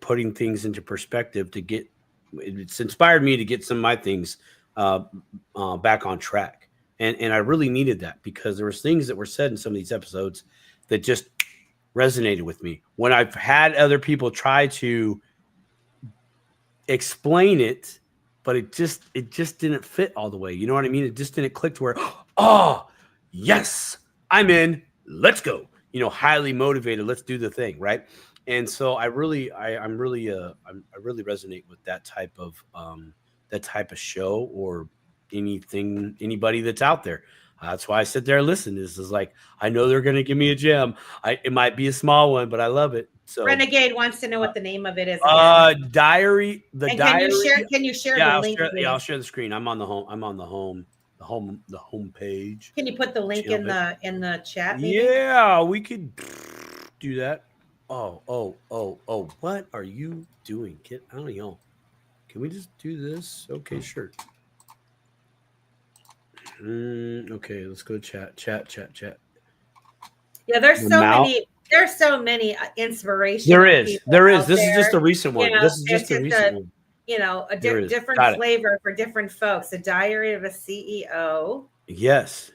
putting things into perspective it's inspired me to get some of my things back on track. And I really needed that because there was things that were said in some of these episodes that just resonated with me. When I've had other people try to explain it, but it just didn't fit all the way. You know what I mean? It just didn't click to where, oh, yes, I'm in. Let's go. Highly motivated. Let's do the thing, right? And so I really resonate with that type of show or anybody that's out there. That's why I sit there and listen. This is like, I know they're going to give me a gem. It might be a small one, but I love it. So Renegade wants to know what the name of it is. Diary. Can you share the link? I'll share the screen. I'm on the home page. Can you put the link in the chat? Maybe? Yeah, we could do that. Oh, what are you doing, kid? I don't know. Can we just do this? Okay, sure. Okay, let's go chat. Yeah, there's so many inspirational. There is. This is just a recent one. This is just a recent one. A different flavor for different folks. A diary of a CEO. Yes.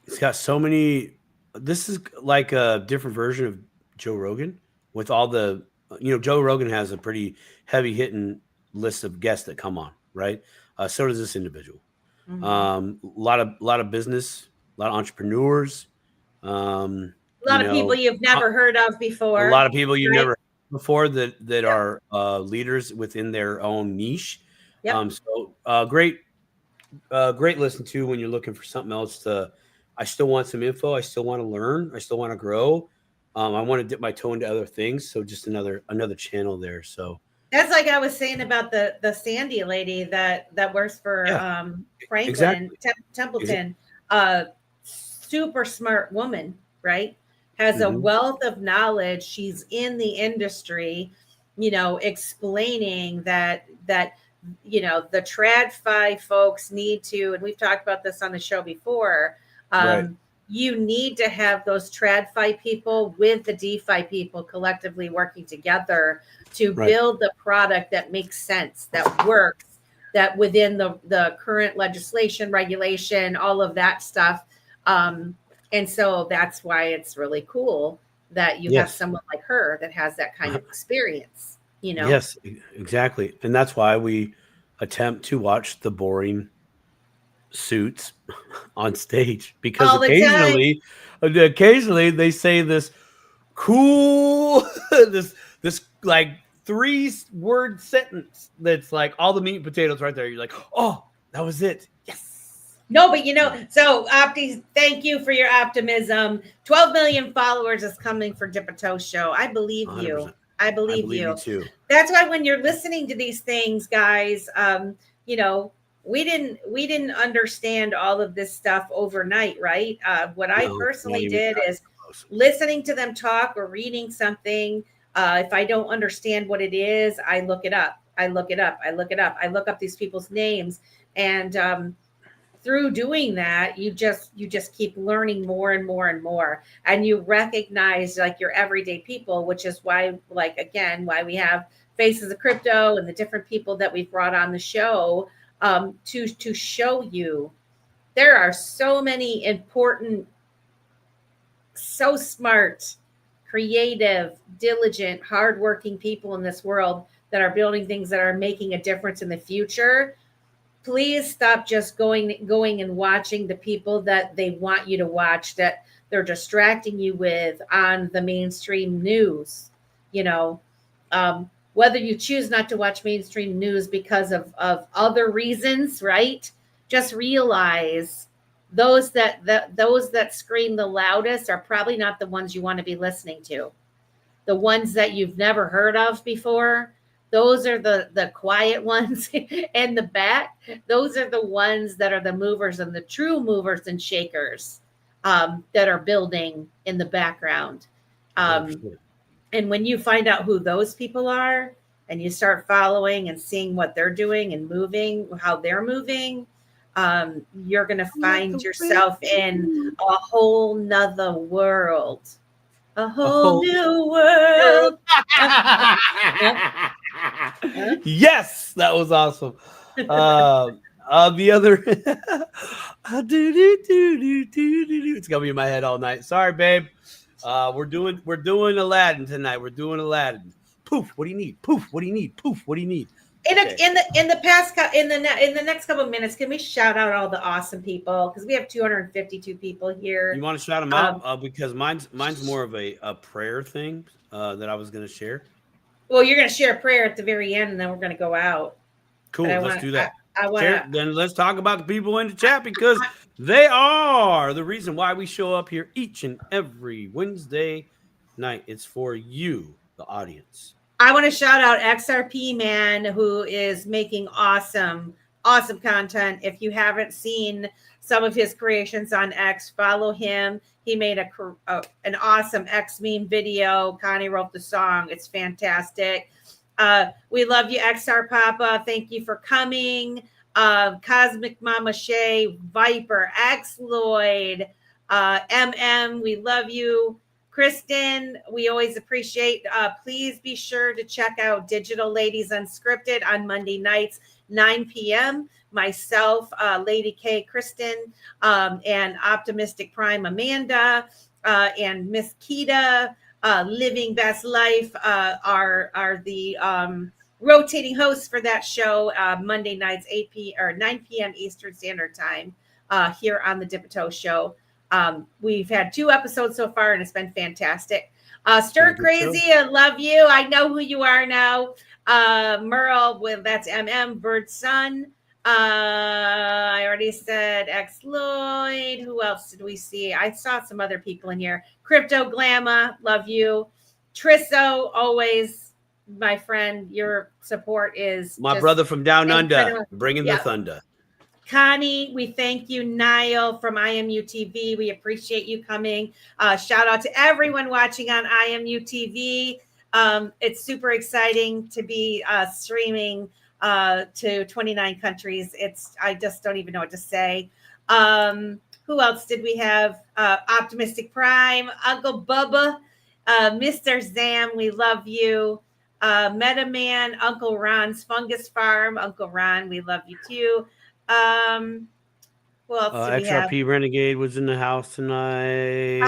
It's got so many. This is like a different version of Joe Rogan with all the, Joe Rogan has a pretty heavy hitting list of guests that come on, right? So does this individual. Mm-hmm. A lot of business, a lot of entrepreneurs. A lot of people you've never heard of before. A lot of people you've never heard of before that are leaders within their own niche. Yep. Great listen to when you're looking for something else I still want some info. I still want to learn. I still want to grow. I want to dip my toe into other things. So just another channel there. So that's like I was saying about the Sandy lady that works for Franklin Templeton. Super smart woman, right? Has a wealth of knowledge. She's in the industry. explaining that the TradFi folks need to, and we've talked about this on the show before. Right. You need to have those TradFi people with the DeFi people collectively working together to build the product that makes sense, that works, that within the current legislation, regulation, all of that stuff. And so that's why it's really cool that you have someone like her that has that kind of experience, Yes, exactly. And that's why we attempt to watch the boring suits on stage, because all the time. occasionally they say this cool this like 3-word sentence that's like all the meat and potatoes right there. You're like, oh, that was it. Yes. No, but so Opti, thank you for your optimism. 12 million followers is coming for Dipito Show. I believe 100%. you. I believe you too. That's why when you're listening to these things, guys, we didn't understand all of this stuff overnight, right? What I personally did is listening to them talk or reading something. If I don't understand what it is, I look it up. I look up these people's names, and through doing that, you just keep learning more and more and more, and you recognize like your everyday people, which is why, like, again, why we have Faces of Crypto and the different people that we've brought on the show, to show you there are so many important, so smart, creative, diligent, hardworking people in this world that are building things that are making a difference in the future. Please stop just going and watching the people that they want you to watch, that they're distracting you with on the mainstream news. Whether you choose not to watch mainstream news because of other reasons, right? Just realize those that scream the loudest are probably not the ones you want to be listening to. The ones that you've never heard of before, those are the quiet ones in the back. Those are the ones that are the movers and the true movers and shakers, that are building in the background. And when you find out who those people are and you start following and seeing what they're doing and moving, how they're moving, you're going to find yourself in a whole nother world. A whole new world. Yes, that was awesome. The other it's gonna be in my head all night. Sorry, babe. We're doing Aladdin tonight. We're doing Aladdin. Poof, what do you need? Poof, what do you need? Poof, what do you need? In the next couple of minutes, can we shout out all the awesome people, because we have 252 people here. You want to shout them out? Because mine's more of a prayer thing that I was going to share. Well, you're going to share a prayer at the very end, and then we're going to go out. Cool. Let's do that. Then let's talk about the people in the chat, because they are the reason why we show up here each and every Wednesday night. It's for you, the audience. I want to shout out XRP Man, who is making awesome content. If you haven't seen some of his creations on X, follow him. He made an awesome X meme video. Connie wrote the song. It's fantastic. We love you, XR Papa. Thank you for coming. Cosmic Mama Shay, Viper, X Lloyd, MM, we love you. Kristen, we always appreciate. Please be sure to check out Digital Ladies Unscripted on Monday nights, 9 p.m. Myself, Lady K, Kristen, and Optimistic Prime Amanda, and Miss Kita, Living Best Life, are the rotating hosts for that show. Monday nights, 9 p.m. Eastern Standard Time, here on the Dipito Show. We've had 2 episodes so far, and it's been fantastic. Stir Crazy, I love you. I know who you are now. Merle, that's MM, Bird Sun. I already said X Lloyd. Who else did we see? I saw some other people in here. Crypto Glamma, love you. Trisso, always my friend. Your support is my brother from down under, bringing the thunder. Connie, we thank you. Niall from IMU TV, we appreciate you coming. Shout out to everyone watching on IMU TV. It's super exciting to be streaming to 29 countries. I just don't even know what to say. Who else did we have? Optimistic Prime, Uncle Bubba, Mr. Zam, we love you. Metaman, Uncle Ron's Fungus Farm, Uncle Ron, we love you too. Who else did we have? XRP Renegade was in the house tonight.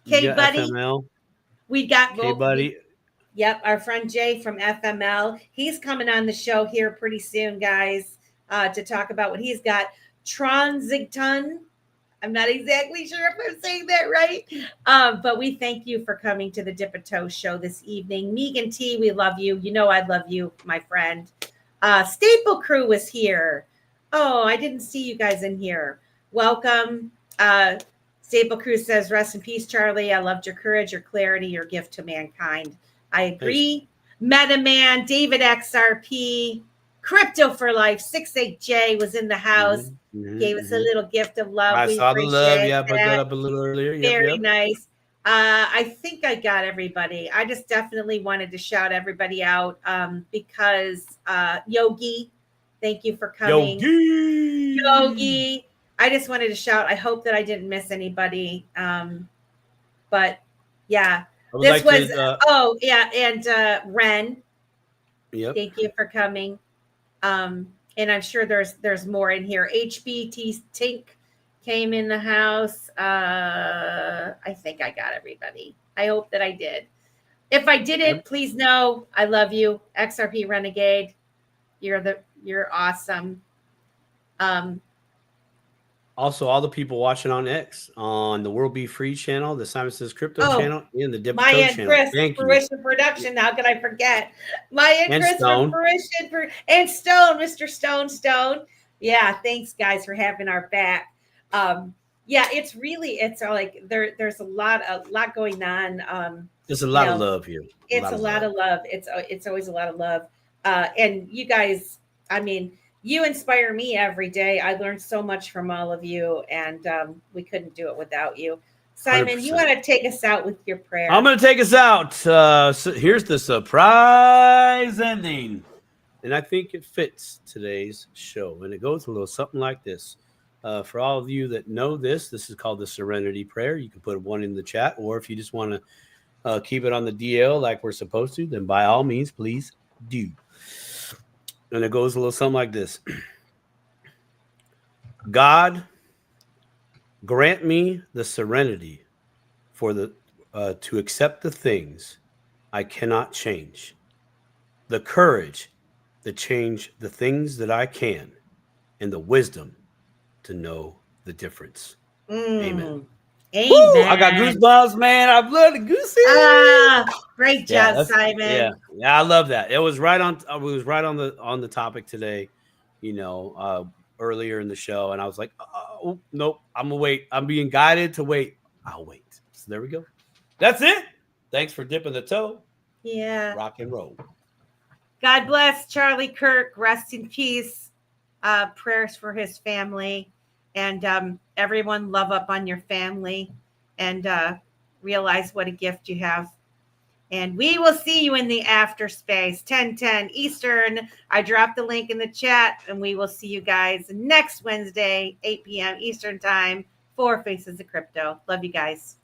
K Buddy. FML. We got K Buddy. Yep, our friend Jay from FML. He's coming on the show here pretty soon, guys, to talk about what he's got. Transigton. I'm not exactly sure if I'm saying that right, but we thank you for coming to the Dip a Toe show this evening. Megan T, we love you. You know I love you, my friend. Staple Crew was here. Oh, I didn't see you guys in here. Welcome. Staple Crew says, rest in peace, Charlie. I loved your courage, your clarity, your gift to mankind. I agree. Thanks. Metaman, David XRP, Crypto for Life, 68J was in the house. Gave us a little gift of love. I saw the love. Yeah, but got up a little earlier. Very nice. I think I got everybody. I just definitely wanted to shout everybody out because Yogi, thank you for coming. Yogi. I just wanted to shout. I hope that I didn't miss anybody. But yeah, this was, and Ren. Yep. Thank you for coming. And I'm sure there's more in here. HBT Tink came in the house. I think I got everybody. I hope that I did. If I didn't, please know I love you. XRP Renegade. You're awesome. Also, all the people watching on X, on the World Be Free channel, the Simon Says Crypto channel, and the Dip a Toe channel. Chris, Thank Fruition you. Production. How could I forget? Maya and Chris from Fruition and Stone, Mr. Stone. Yeah, thanks guys for having our back. It's like there's a lot going on. There's a lot of love here. It's a lot of love. It's always a lot of love. And you guys, I mean, you inspire me every day. I learned so much from all of you, and we couldn't do it without you. Simon, 100%. You want to take us out with your prayer? I'm going to take us out. So here's the surprise ending, and I think it fits today's show, and it goes a little something like this. For all of you that know this is called the Serenity Prayer. You can put one in the chat, or if you just want to keep it on the DL like we're supposed to, then by all means, please do. And it goes a little something like this. God, grant me the serenity to accept the things I cannot change, the courage to change the things that I can, and the wisdom to know the difference. Amen. Amen. Woo, I got goosebumps, man. I blood the goosey. Great job, Simon. Yeah, I love that. It was right on. It was right on the topic today. Earlier in the show, and I was like, oh nope, I'm gonna wait. I'm being guided to wait. I'll wait. So there we go. That's it. Thanks for dipping the toe. Yeah. Rock and roll. God bless Charlie Kirk. Rest in peace. Prayers for his family. And everyone, love up on your family and realize what a gift you have. And we will see you in the after space, 10:10 Eastern. I dropped the link in the chat, and we will see you guys next Wednesday, 8 p.m. Eastern time, for Faces of Crypto. Love you guys.